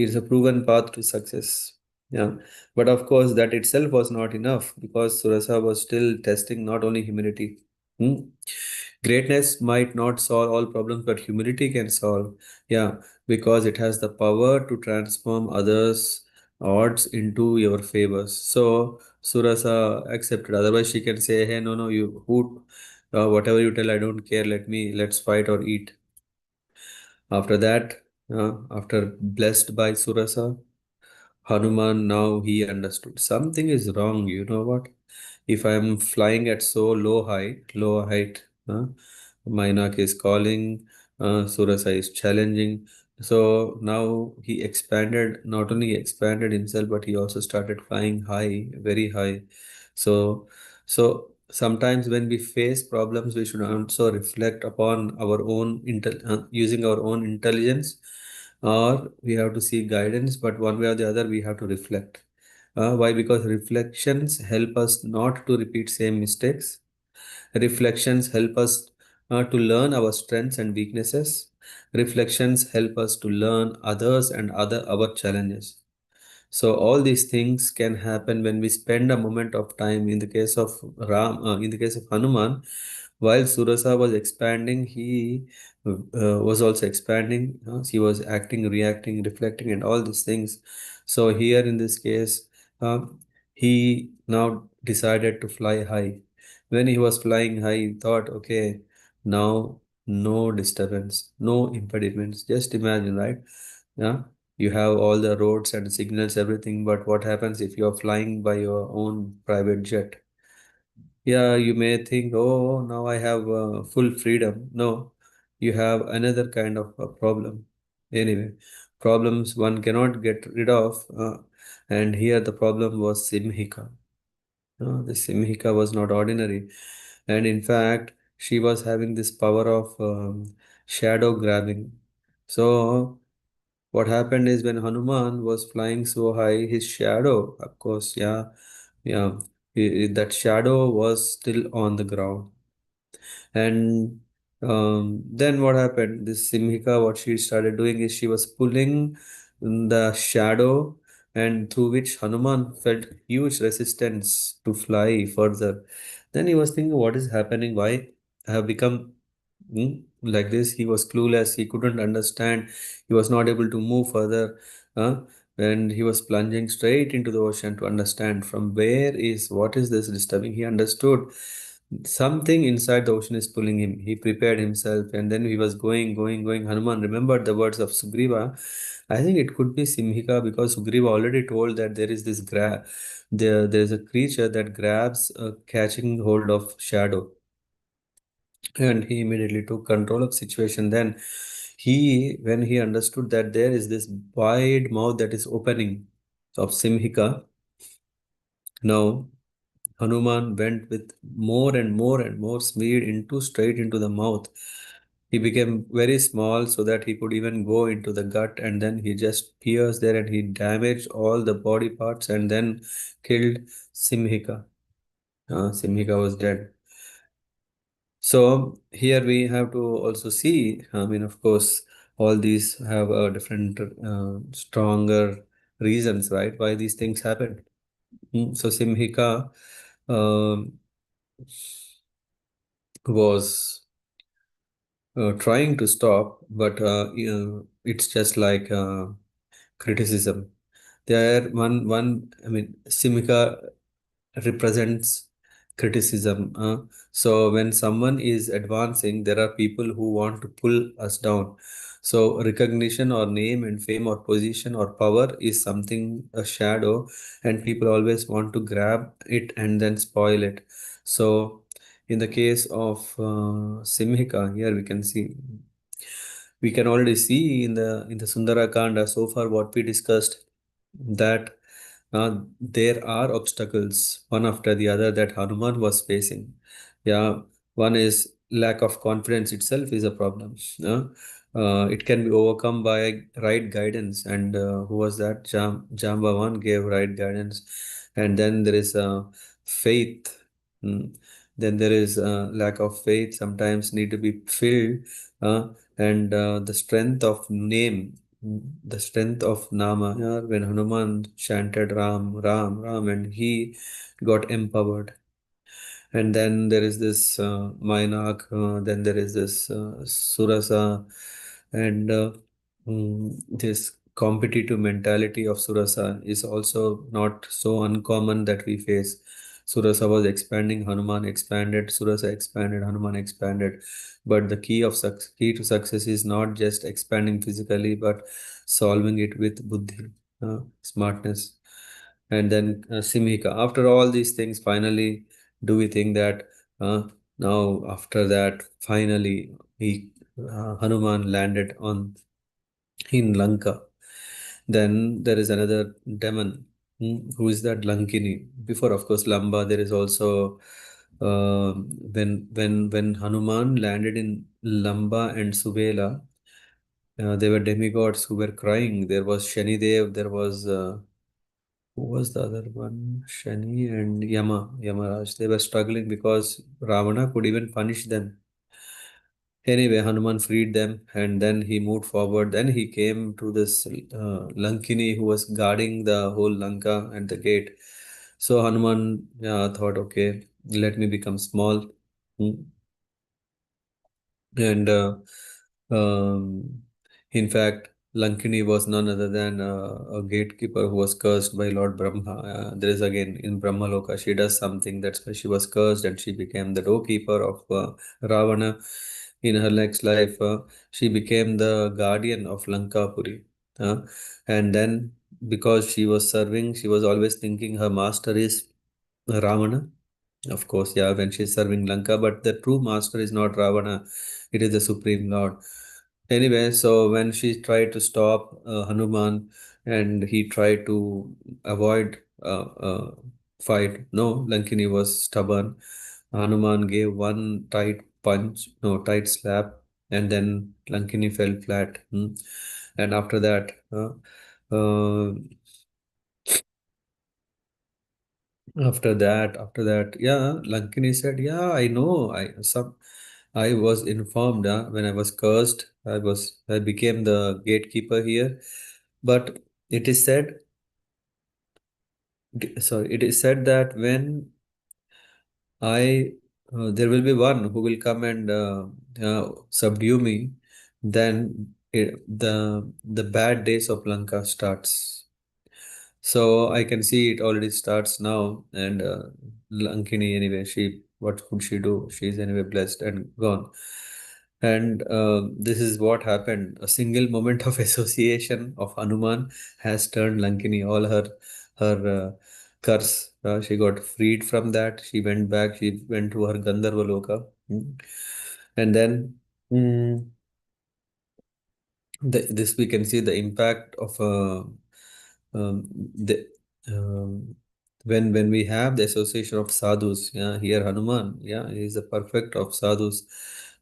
Is a proven path to success. Yeah, but of course that itself was not enough because Surasa was still testing not only humility. Hmm? Greatness might not solve all problems, but humility can solve. Yeah, because it has the power to transform others' odds into your favors. So Surasa accepted. Otherwise, she can say, "Hey, no, no, you who, whatever you tell, I don't care. Let's fight or eat." After that, after blessed by Surasa, Hanuman now he understood something is wrong. You know what? If I am flying at so low height, Mainak is calling, Surasa is challenging. So now he expanded, not only expanded himself, but he also started flying high, very high. So, so sometimes when we face problems, we should also reflect upon our own using our own intelligence, or we have to seek guidance. But one way or the other, we have to reflect. Why? Because reflections help us not to repeat same mistakes. Reflections help us to learn our strengths and weaknesses. Reflections help us to learn others and other our challenges. So all these things can happen when we spend a moment of time. In the case of in the case of Hanuman, while Surasa was expanding, he was also expanding. He was acting, reacting, reflecting, and all these things. So here in this case, uh, he now decided to fly high. When he was flying high, he thought, okay, now no disturbance, no impediments. Just imagine, right? Yeah, you have all the roads and signals, everything, but what happens if you're flying by your own private jet? Yeah, you may think, oh, now I have full freedom. No, you have another kind of a problem. Anyway, problems one cannot get rid of. And here the problem was Simhika. The Simhika was not ordinary. And in fact, she was having this power of shadow grabbing. So what happened is when Hanuman was flying so high, his shadow, of course, yeah, that shadow was still on the ground. And then what happened? This Simhika, what she started doing is she was pulling the shadow, and through which Hanuman felt huge resistance to fly further. Then he was thinking, what is happening? Why I have become like this? He was clueless. He couldn't understand. He was not able to move further. Uh, and he was plunging straight into the ocean to understand from what is this disturbing. He understood something inside the ocean is pulling him. He prepared himself and then he was going. Hanuman remembered the words of Sugriva. I think it could be Simhika because Sugriva already told that there is there's a creature that grabs catching hold of shadow, and he immediately took control of situation. Then when he understood that there is this wide mouth that is opening of Simhika, now Hanuman went with more and more speed straight into the mouth. He became very small so that he could even go into the gut, and then he just pierced there and he damaged all the body parts and then killed Simhika. Simhika was dead. So here we have to also see, I mean, of course, all these have different, stronger reasons, right? Why these things happen. So Simhika um, was trying to stop, but it's just like criticism. I mean, Simhika represents criticism. So when someone is advancing, there are people who want to pull us down. So recognition or name and fame or position or power is something a shadow, and people always want to grab it and then spoil it. So in the case of Simhika, here we can already see in the Sundara Kanda so far what we discussed, that there are obstacles one after the other that Hanuman was facing. Yeah, one is lack of confidence itself is a problem. It can be overcome by right guidance, and who was that? Jambavan gave right guidance, and then there is faith. Mm. Then there is lack of faith. Sometimes need to be filled, and the strength of name, the strength of Nama. Yeah, when Hanuman chanted Ram, Ram, Ram, and he got empowered. And then there is this Mainak, then there is this Surasa, and this competitive mentality of Surasa is also not so uncommon that we face. Surasa was expanding, Hanuman expanded, Surasa expanded, Hanuman expanded. But the key to success is not just expanding physically, but solving it with buddhi, smartness. And then Simhika. After all these things, finally, do we think that now after that, finally, Hanuman landed on in Lanka? Then there is another demon. Who is that? Lankini. Before, of course, Lamba, there is also when Hanuman landed in Lamba and Subela, they were demigods who were crying. There was Shanidev, there was who was the other one? Shani and Yamaraj. They were struggling because Ravana could even punish them. Anyway, Hanuman freed them and then he moved forward. Then he came to this Lankini who was guarding the whole Lanka and the gate. So Hanuman, yeah, thought, okay, let me become small. Hmm. And um, in fact, Lankini was none other than a gatekeeper who was cursed by Lord Brahma. There is again in Brahmaloka, she does something, that's why she was cursed and she became the doorkeeper of Ravana. In her next life, she became the guardian of Lankapuri. Uh, and then, because she was serving, she was always thinking her master is Ravana. Of course, yeah, when she's serving Lanka, but the true master is not Ravana, it is the Supreme Lord. Anyway, so when she tried to stop Hanuman and he tried to avoid fight, no, Lankini was stubborn. Hanuman gave one tight punch, no, tight slap, and then Lankini fell flat. And after that, after that, yeah, Lankini said, "Yeah, I know. I was informed when I was cursed. I became the gatekeeper here. But it is said, sorry, it is said that when I there will be one who will come and subdue me, then the bad days of Lanka starts." So I can see it already starts now. And Lankini, anyway, what could she do? She's anyway blessed and gone. And this is what happened. A single moment of association of Hanuman has turned Lankini, all her curse. She got freed from that. She went back. She went to her Gandharva Loka. And then. mm, this we can see the impact of the when we have the association of sadhus. Yeah, here Hanuman, yeah, he is the perfect of sadhus.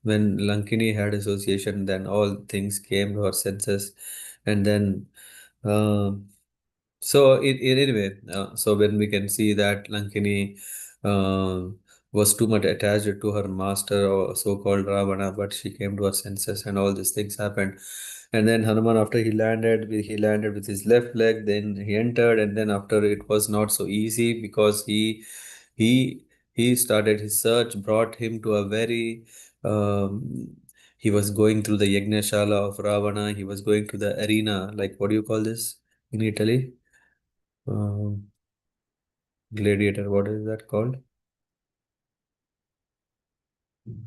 When Lankini had association, then all things came to her senses. And then so anyway, so when we can see that Lankini uh, was too much attached to her master or so-called Ravana, but she came to her senses and all these things happened. And then Hanuman, after he landed with his left leg. Then he entered, and then after it was not so easy because he he started his search, brought him to a very he was going through the Yagnashala of Ravana. He was going to the arena, like what do you call this in Italy? Um, Gladiator, what is that called?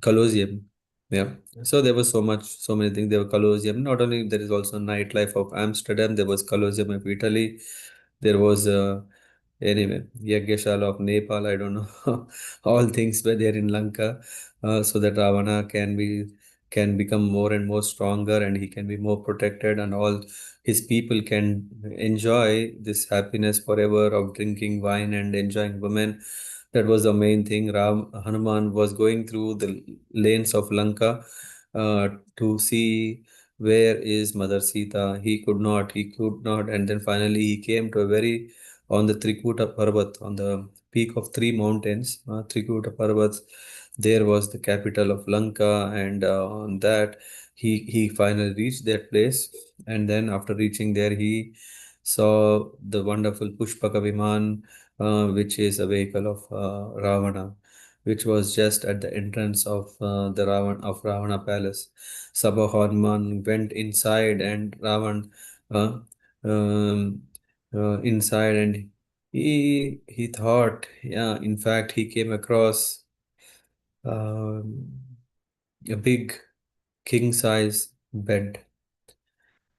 Colosseum. Yeah. So there was so much, so many things. There were Colosseum. Not only there is also nightlife of Amsterdam. There was Colosseum of Italy. There was anyway Yagyashala of Nepal. I don't know. All things were there in Lanka, so that Ravana can become more and more stronger, and he can be more protected, and all his people can enjoy this happiness forever of drinking wine and enjoying women. That was the main thing. Hanuman was going through the lanes of Lanka uh, to see where is Mother Sita. He could not, and then finally he came to a very on the Trikuta Parvat, on the peak of three mountains, Trikuta Parvat. There was the capital of Lanka, and on that he finally reached that place. And then after reaching there, he saw the wonderful Pushpaka Viman, which is a vehicle of Ravana, which was just at the entrance of the Ravana palace. Sabha Hanuman went inside, and Ravan uh, um, inside, and he thought, yeah, in fact, he came across um, a big king size bed,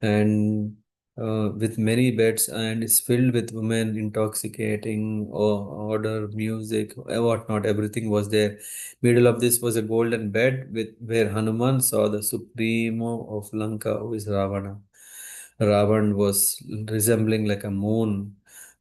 and with many beds, and it's filled with women, intoxicating or order music, whatnot, everything was there. Middle of this was a golden bed with where Hanuman saw the supremo of Lanka, who is Ravana. Ravan was resembling like a moon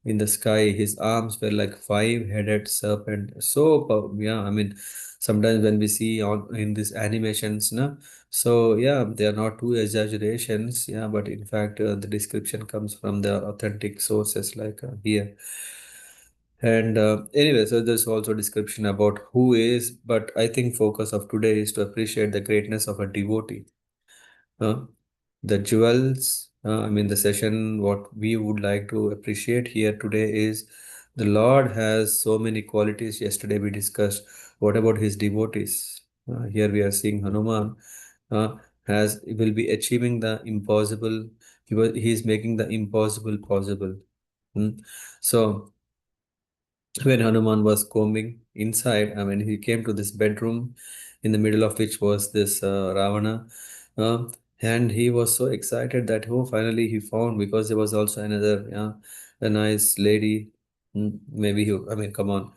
in the sky. His arms were like five-headed serpent. So, yeah, I mean, sometimes when we see on in these animations, no, so yeah, they are not too exaggerations, yeah, but in fact, the description comes from the authentic sources like here. And anyway, so there's also description about who is, but I think focus of today is to appreciate the greatness of a devotee. Uh, the jewels, I mean, the session, what we would like to appreciate here today is the Lord has so many qualities. Yesterday we discussed what about his devotees. Here we are seeing Hanuman uh, will be achieving the impossible. He is making the impossible possible. Hmm. So when Hanuman was combing inside, I mean, he came to this bedroom in the middle of which was this Ravana. Uh, and he was so excited that, oh, finally he found, because there was also another, yeah, a nice lady. Maybe he, I mean, come on.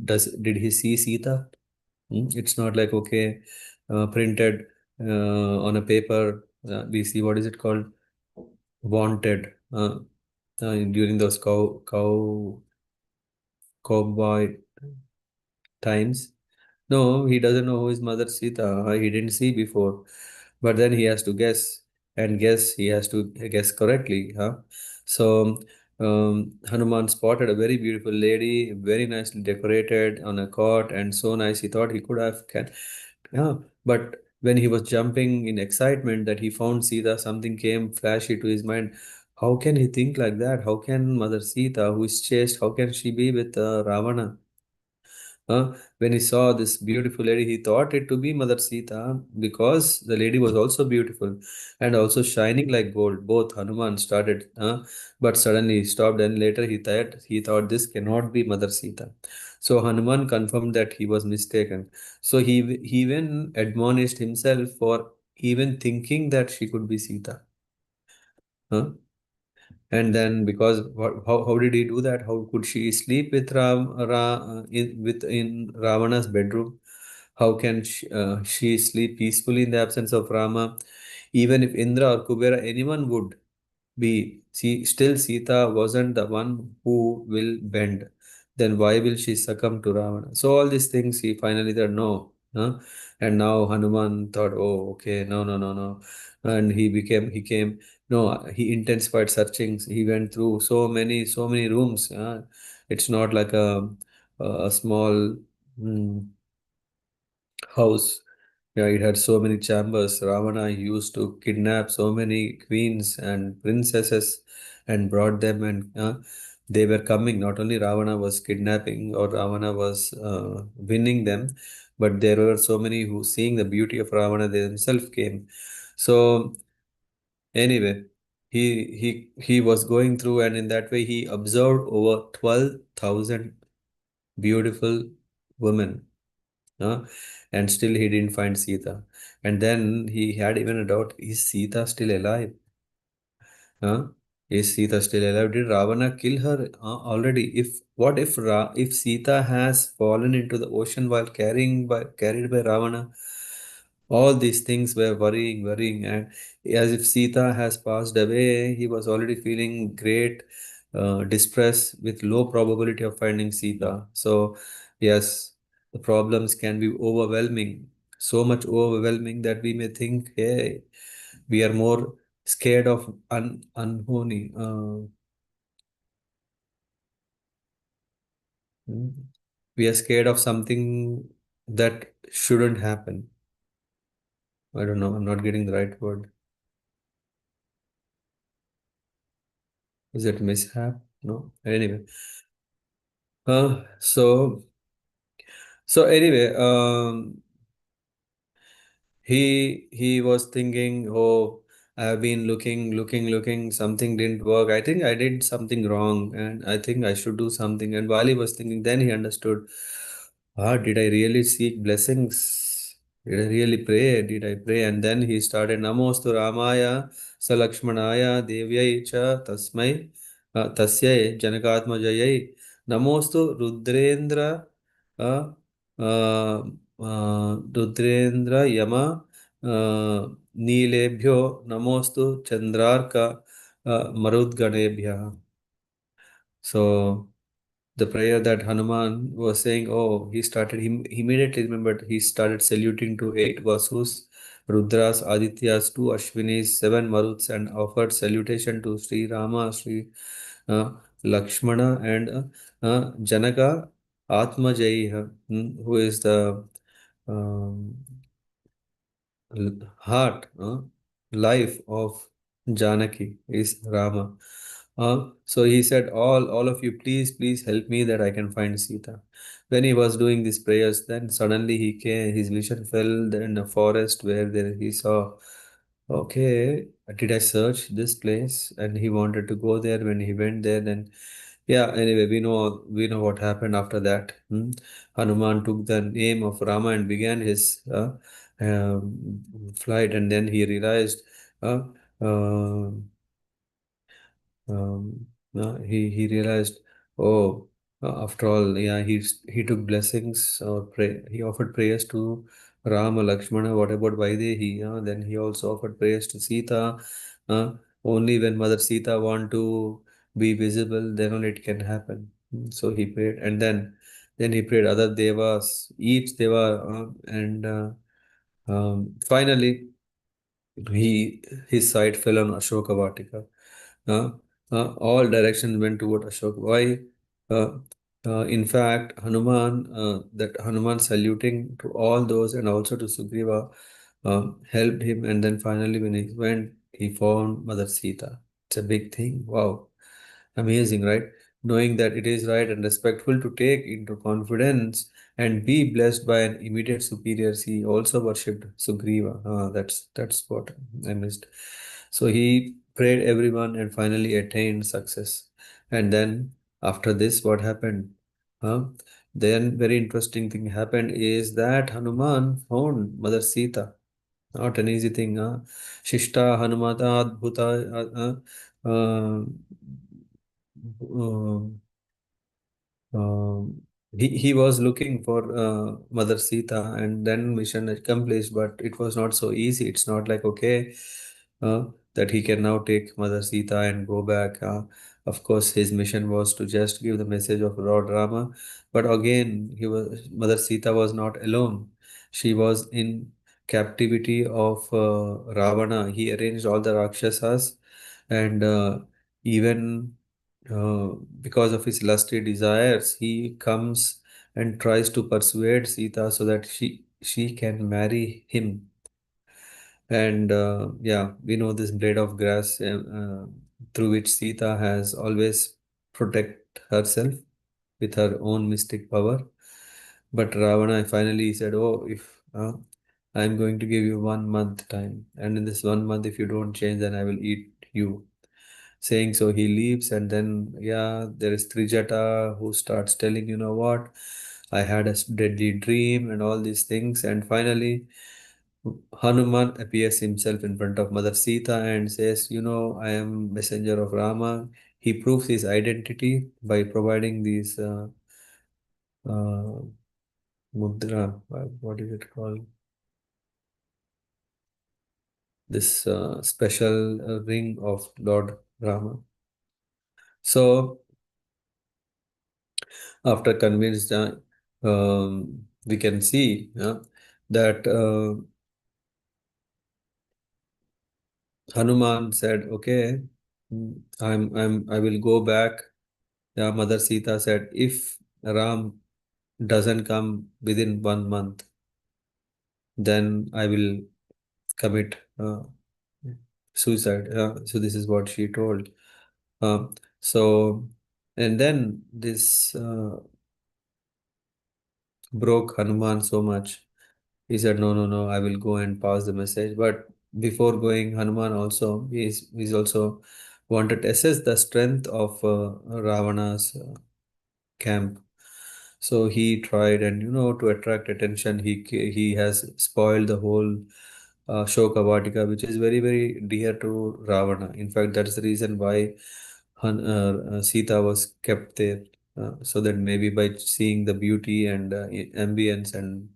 Did he see Sita? It's not like, okay, printed on a paper. We see, what is it called? Wanted. During those cowboy times. No, he doesn't know who his mother Sita. He didn't see before. But then he has to guess, and guess he has to guess correctly. Huh? So Hanuman spotted a very beautiful lady, very nicely decorated on a cot, and so nice. He thought he could have can. Yeah, but when he was jumping in excitement that he found Sita, something came flashy to his mind. How can he think like that? How can Mother Sita, who is chaste, how can she be with Ravana? When he saw this beautiful lady, he thought it to be Mother Sita because the lady was also beautiful and also shining like gold. Both Hanuman started, but suddenly he stopped, and later he thought this cannot be Mother Sita. So Hanuman confirmed that he was mistaken. So he even admonished himself for even thinking that she could be Sita. Huh? And then because how did he do that? How could she sleep with in Ravana's bedroom? How can she sleep peacefully in the absence of Rama? Even if Indra or Kubera, anyone would be. See, still Sita wasn't the one who will bend. Then why will she succumb to Ravana? So all these things he finally said no. Huh? And now Hanuman thought, oh, okay, no, no, no, no. And he came, no, he intensified searching. He went through so many rooms. It's not like a small mm, house. Yeah, it had so many chambers. Ravana used to kidnap so many queens and princesses and brought them, and they were coming. Not only Ravana was kidnapping or Ravana was winning them, but there were so many who, seeing the beauty of Ravana, they themselves came. So anyway, he was going through, and in that way he observed over 12,000 beautiful women. uh, and still he didn't find Sita. And then he had even a doubt: is Sita still alive? Huh? Is Sita still alive? Did Ravana kill her already? If what if if Sita has fallen into the ocean while carried by Ravana? All these things were worrying, and as if Sita has passed away, he was already feeling great distress with low probability of finding Sita. So, yes, the problems can be overwhelming, so much overwhelming that we may think, hey, we are more scared of unholy. Mm, we are scared of something that shouldn't happen. I don't know. I'm not getting the right word. Is it mishap? No. Anyway. Uh, so anyway, he was thinking, oh, I have been looking, something didn't work. I think I did something wrong, and I think I should do something. And while he was thinking, then he understood, did I really seek blessings? Did I really pray? Did I pray? And then he started Namostu Ramaya Salakshmanaya Devyai cha Tasmai Tasyai Janakatmajayai Namostu Rudrendra uh, uh, Rudrendra Yama Neelebhyo Namostu Chandrarka Marudganebhya. So the prayer that Hanuman was saying, oh, he immediately remembered, he started saluting to 8 Vasus, Rudras, Adityas, 2 Ashwinis, 7 Maruts, and offered salutation to Sri Rama, Sri uh, Lakshmana, and Janaka Atmajai, who is the um, heart, life of Janaki is Rama. So he said, all of you, please help me that I can find Sita. When he was doing these prayers, then suddenly his vision fell in a forest where there he saw, okay, did I search this place? And he wanted to go there. When he went there, then yeah, anyway, we know what happened after that. Hanuman took the name of Rama and began his flight, and then he realized uh, uh, he realized, oh, after all, yeah, he took blessings or he offered prayers to Rama, Lakshmana. What about Vaidehi? Then he also offered prayers to Sita. Uh, Only when Mother Sita want to be visible, then only it can happen. So he prayed, and then he prayed other devas, each deva, and finally his sight fell on Ashoka Vatika. Uh, all directions went toward Ashoka. Why? Uh, in fact, that Hanuman saluting to all those and also to Sugriva helped him. And then finally, when he went, he found Mother Sita. It's a big thing. Wow. Amazing, right? Knowing that it is right and respectful to take into confidence and be blessed by an immediate superior. He also worshipped Sugriva. That's what I missed. So he prayed everyone and finally attained success. And then after this, what happened? Huh? Then very interesting thing happened is that Hanuman found Mother Sita. Not an easy thing. Shishta Hanumata Adbhuta. Uh, um, he was looking for Mother Sita and then mission accomplished, but it was not so easy. It's not like, okay, uh, that he can now take Mother Sita and go back. Of course, his mission was to just give the message of Lord Rama, but again, Mother Sita was not alone. She was in captivity of Ravana. He arranged all the Rakshasas, and even uh, because of his lusty desires, he comes and tries to persuade Sita so that she can marry him. And yeah, we know this blade of grass through which Sita has always protect herself with her own mystic power. But Ravana finally said, "Oh, if I'm going to give you 1 month time, and in this 1 month, if you don't change, then I will eat you." Saying so, he leaves, and then yeah, there is Trijata who starts telling, you know what? I had a deadly dream and all these things. And finally, Hanuman appears himself in front of Mother Sita and says, I am messenger of Rama. He proves his identity by providing these uh, mudra, what is it called? This special ring of Lord Rama. So after convinced, we can see that Hanuman said, "Okay, I will go back." Yeah, Mother Sita said, "If Ram doesn't come within 1 month, then I will commit suicide." So this is what she told. So, and then this broke Hanuman so much. He said, "No, no, no, I will go and pass the message." But before going, Hanuman also, he's also wanted to assess the strength of Ravana's camp. So he tried, and to attract attention, he has spoiled the whole Shoka Vatika, which is very, very dear to Ravana. In fact, that's the reason why Sita was kept there, so that maybe by seeing the beauty and ambience and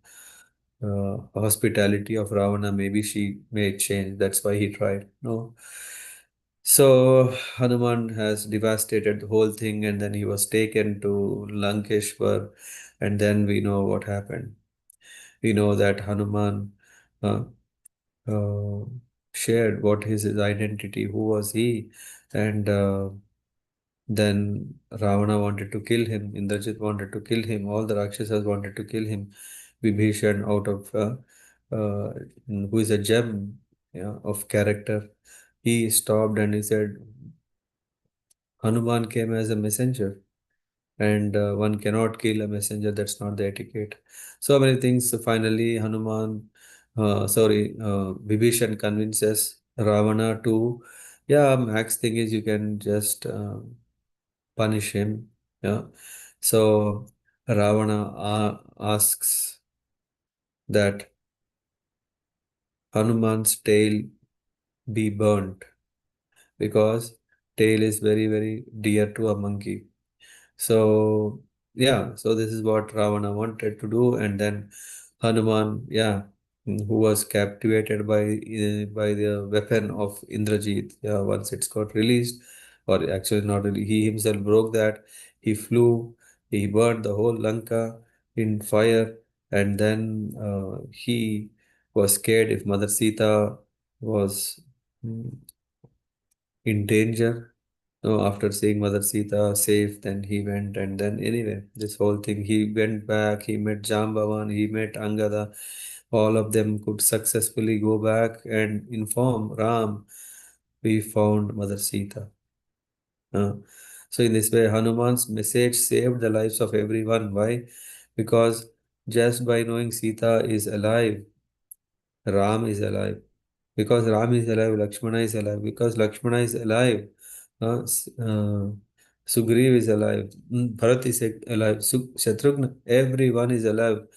hospitality of Ravana, maybe she may change. That's why he tried. No. So Hanuman has devastated the whole thing, and then he was taken to Lankeshwar, and then we know what happened. We know that Hanuman uh, uh, shared what is his identity, who was he, and then Ravana wanted to kill him, Indrajit wanted to kill him, all the Rakshasas wanted to kill him. Vibhishan, out of uh, who is a gem, of character, he stopped and he said, Hanuman came as a messenger, and one cannot kill a messenger. That's not the etiquette. So many things. So finally, Vibhishan convinces Ravana to, yeah, max thing is you can just punish him. Yeah. So Ravana asks that Hanuman's tail be burnt because tail is very, very dear to a monkey. So yeah, so this is what Ravana wanted to do, and then Hanuman, yeah, who was captivated by the weapon of Indrajit. Yeah, once it's got released, or actually not really, he himself broke that. He flew, he burned the whole Lanka in fire, and then he was scared if Mother Sita was mm, in danger. No, after seeing Mother Sita safe, then he went, and then anyway, this whole thing, he went back, he met Jambavan, he met Angada. All of them could successfully go back and inform Ram, we found Mother Sita. Uh, so in this way, Hanuman's message saved the lives of everyone. Why? Because just by knowing Sita is alive, Ram is alive. Because Ram is alive, Lakshmana is alive. Because Lakshmana is alive, Sugriv is alive, Bharat is alive, Shatrughna, everyone is alive.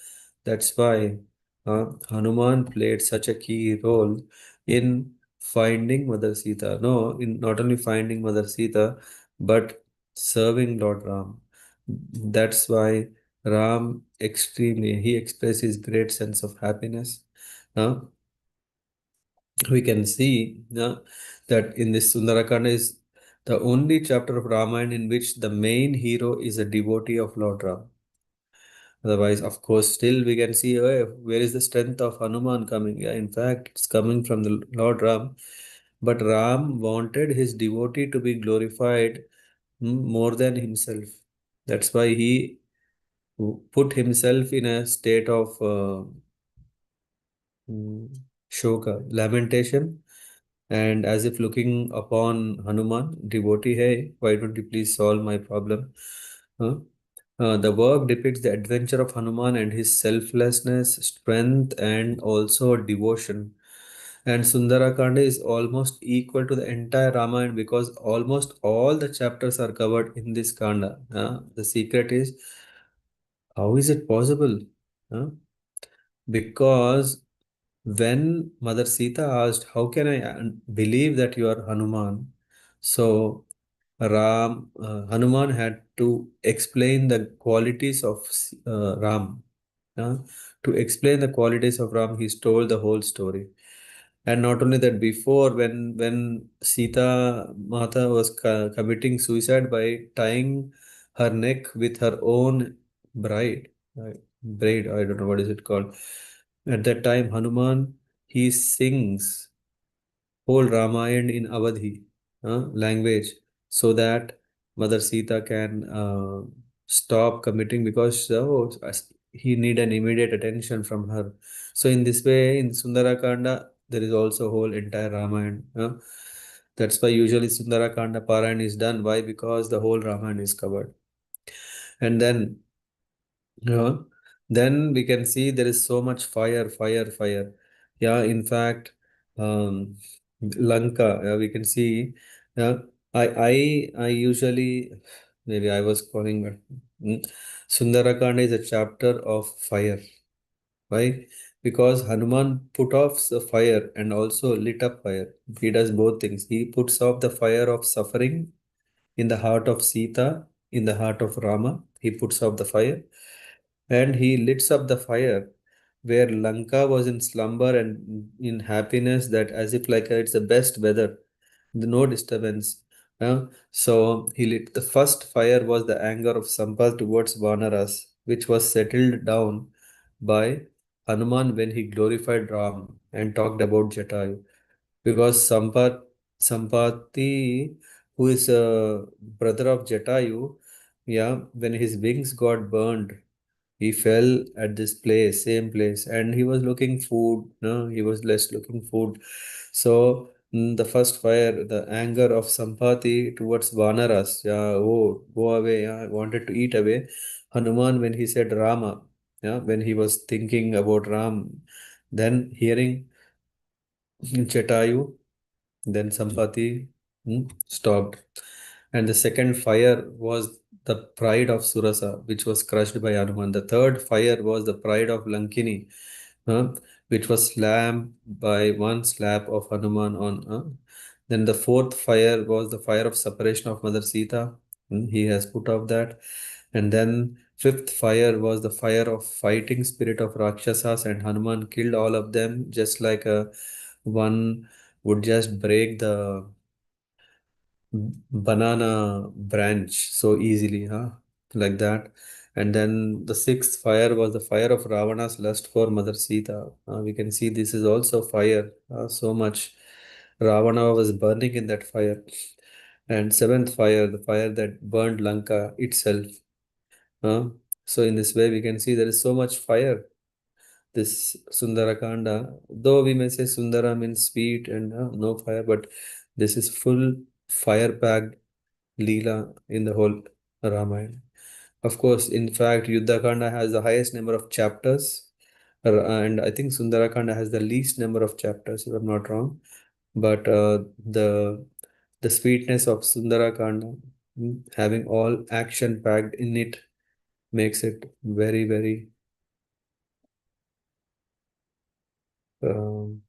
That's why Hanuman played such a key role in finding Mother Sita. No, in not only finding Mother Sita, but serving Lord Ram. That's why Ram extremely, he expressed his great sense of happiness. Uh, we can see that in this Sundarakanda is the only chapter of Ramayana in which the main hero is a devotee of Lord Ram. Otherwise, of course, still we can see where is the strength of Hanuman coming. Yeah, in fact, it's coming from the Lord Ram. But Ram wanted his devotee to be glorified more than himself. That's why he put himself in a state of mm, shoka, lamentation, and as if looking upon Hanuman, devotee, hey, why don't you please solve my problem? Huh? The work depicts the adventure of Hanuman and his selflessness, strength, and also devotion. And Sundarakanda is almost equal to the entire Ramayana because almost all the chapters are covered in this Kanda. The secret is How is it possible? Huh? Because when Mother Sita asked, "How can I believe that you are Hanuman?" So Hanuman had to explain the qualities of Ram. Uh, to explain the qualities of Ram, he told the whole story. And not only that, before when Sita Mata was committing suicide by tying her neck with her own bride, braid, I don't know what is it called. At that time, Hanuman he sings whole Ramayana in Awadhi language so that Mother Sita can stop committing because he need an immediate attention from her. So in this way, in Sundarakanda, there is also whole entire Ramayana. That's why usually Sundarakanda Parayan is done. Why? Because the whole Ramayana is covered. And yeah, then we can see there is so much fire, fire, fire. Yeah, in fact, um, Lanka, we can see. Yeah, I usually maybe I was calling, but Sundarakanda is a chapter of fire. Why? Because Hanuman put off the fire and also lit up fire. He does both things. He puts off the fire of suffering in the heart of Sita, in the heart of Rama. He puts off the fire and he lights up the fire where Lanka was in slumber and in happiness, that as if like it's the best weather, no disturbance. So he lit the first fire was the anger of Sampal towards Vanaras, which was settled down by Hanuman when he glorified Ram and talked about Jatayu. Because Sampati, who is a brother of Jatayu, yeah, when his wings got burned, he fell at this place, same place, and he was looking food. No, he was less looking food. So the first fire, the anger of Sampati towards Vanaras, yeah, oh, go away, yeah, I wanted to eat away. Hanuman, when he said Rama, yeah, when he was thinking about Ram, then hearing Jatayu, then Sampati stopped. And the second fire was the pride of Surasa, which was crushed by Hanuman. The third fire was the pride of Lankini, which was slammed by one slap of Hanuman on. Then the fourth fire was the fire of separation of Mother Sita. He has put off that. And then fifth fire was the fire of fighting spirit of Rakshasas, and Hanuman killed all of them just like a one would just break the banana branch so easily, huh? Like that. And then the sixth fire was the fire of Ravana's lust for Mother Sita. We can see this is also fire, so much. Ravana was burning in that fire. And seventh fire, the fire that burned Lanka itself. Uh, so in this way, we can see there is so much fire. This Sundarakanda, though we may say Sundara means sweet and no fire, but this is full fire-packed Leela in the whole Ramayana. Of course, in fact, Yuddhakanda has the highest number of chapters, and I think Sundarakanda has the least number of chapters, if I'm not wrong. But the sweetness of Sundarakanda, having all action packed in it, makes it very, very um,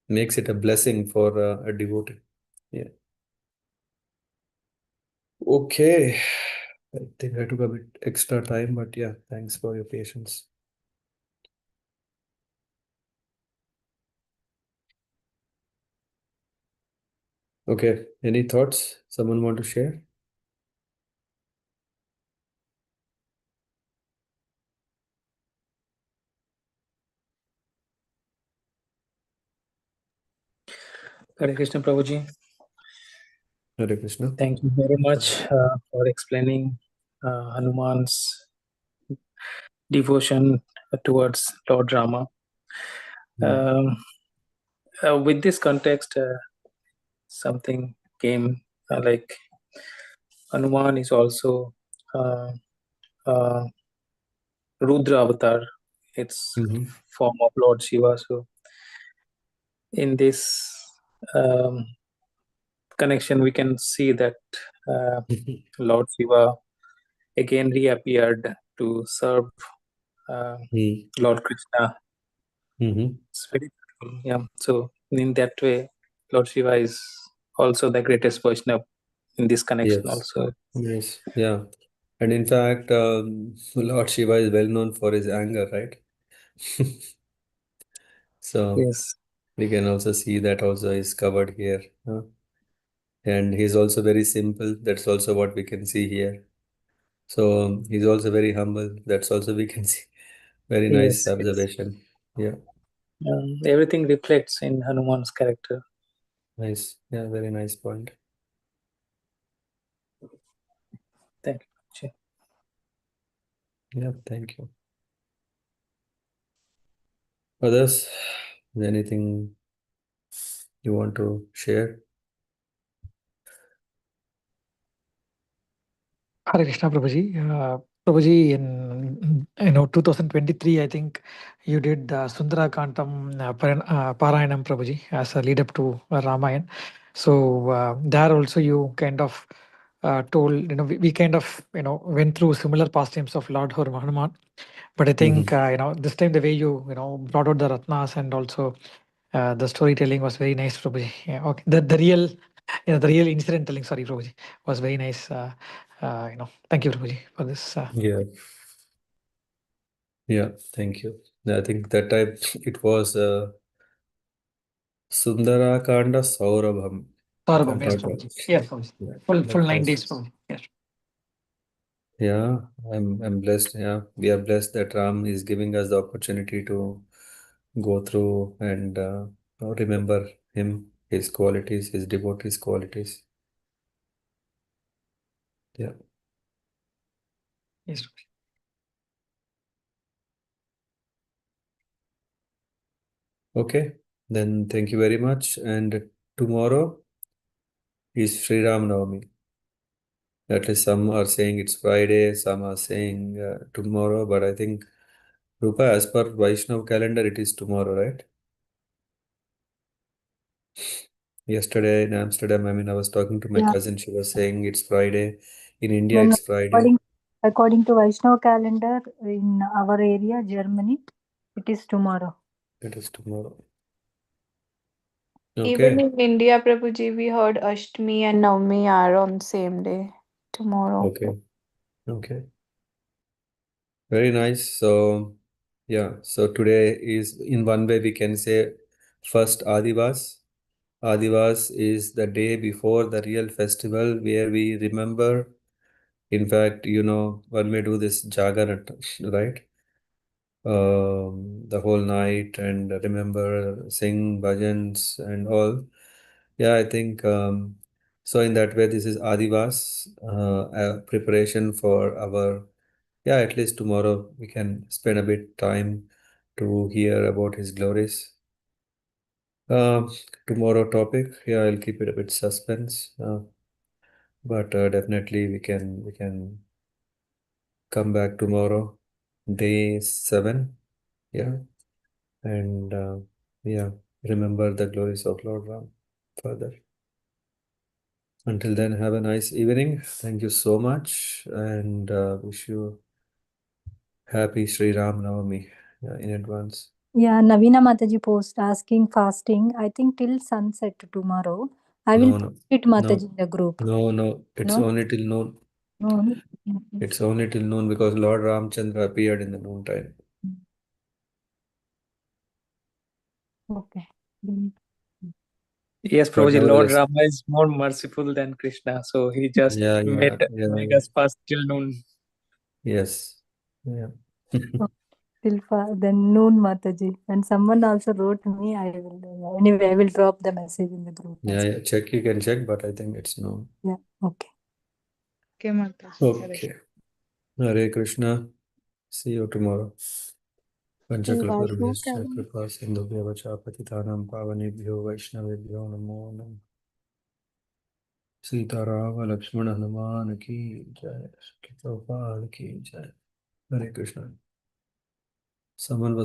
makes it a blessing for a devotee. Yeah. Okay. I think I took a bit extra time, but yeah, thanks for your patience. Okay. Any thoughts someone want to share? Hare Krishna Prabhuji. Hare Krishna. Thank you very much for explaining Hanuman's devotion towards Lord Rama. Mm. With this context, something came like Hanuman is also uh, uh, Rudra avatar. It's Mhm. form of Lord Shiva. So in this um, connection, we can see that uh, Lord Shiva again reappeared to serve uh, Mm. Lord Krishna. Mm-hmm. It's very beautiful. Yeah. So in that way, Lord Shiva is also the greatest Vaishnava in this connection Yes. also. Yes. Yeah. And in fact, Lord Shiva is well known for his anger, right? So Yes. we can also see that also is covered here. And he's also very simple. That's also what we can see here. So he's also very humble. That's also we can see. Very nice Yes. Yes. observation. Yeah. Everything reflects in Hanuman's character. Nice. Yeah. Very nice point. Thank you. Yeah. Thank you. Others, anything you want to share? Hare Krishna, Prabhuji. Prabhuji, in 2023, I think you did Sundara Kantam Parayanam, Prabhuji, as a lead up to Ramayana. So there also you kind of told, we kind of, went through similar pastimes of Lord Hanuman. But I think, Mm-hmm. this time the way you, brought out the Ratnas and also the storytelling was very nice, Prabhuji. Yeah, okay. The real incident telling, sorry, Prabhuji, was very nice. Thank you, Prabhuji, for this. Yeah. Yeah. Thank you. I think that time it was Sundara Kanda Saurabham, if I'm Saurabham, yes, not wrong. Prabhuji. Yes, Prabhuji. Yeah. Full That 9 days, was. Prabhuji. Yes. Yeah, I'm blessed. Yeah, we are blessed that Ram is giving us the opportunity to go through and remember him, his qualities, his devotees' qualities. Yeah. Yes. Okay. Then thank you very much. And tomorrow is Sri Ram Navami. At least some are saying it's Friday, some are saying tomorrow, but I think Rupa, as per Vaishnav calendar, it is tomorrow, right? Yesterday in Amsterdam, I mean, I was talking to my Yeah, cousin. She was saying it's Friday. In India, no, no. it's Friday. According to Vaishnava calendar in our area, Germany, it is tomorrow. It is tomorrow. Even Okay. in India, Prabhuji, we heard Ashtami and Navami are on same day, tomorrow. Okay. Okay. Very nice. So, yeah. So today is in one way we can say first Adivas. Adivas is the day before the real festival where we remember. In fact, one may do this Jagarat, right? The whole night and remember, sing bhajans and all. Yeah, I think so. In that way, this is Adivas, a preparation for our, yeah, at least tomorrow we can spend a bit time to hear about his glories. Um, Tomorrow topic, yeah, I'll keep it a bit suspense, but definitely we can come back tomorrow, day 7, yeah, and yeah, remember the glories of Lord Ram further. Until then, have a nice evening. Thank you so much, and wish you happy Sri Ram Navami in advance. Yeah, Navina Mataji post asking fasting. I think till sunset tomorrow. I will No, put no, it no, Mataji in the group. no, no. It's No, only till noon. no. It's only till noon because Lord Ramchandra appeared in the noontime. Okay. Mm. Yes, But Prabhuji, Lord nevertheless, Rama is more merciful than Krishna, so he just yeah, made yeah, yeah, make yeah. us fast till noon. Yes, yeah. Oh, then noon Mataji. And someone also wrote me. I will anyway. I will drop the message in the group Yeah, as yeah. Check, you can check, but I think it's noon. well. Yeah. Okay. Okay, Mata. Okay. Hare Krishna. See you tomorrow. Till Vaishnav Panchakalparubhyascha calendar. kripa sindhubhyava cha patitanam pavanebhyo vaishnavebhyo namo namo. Sitaram Lakshman Hanuman की जय, गोपाल की जय. Hare Krishna. Someone was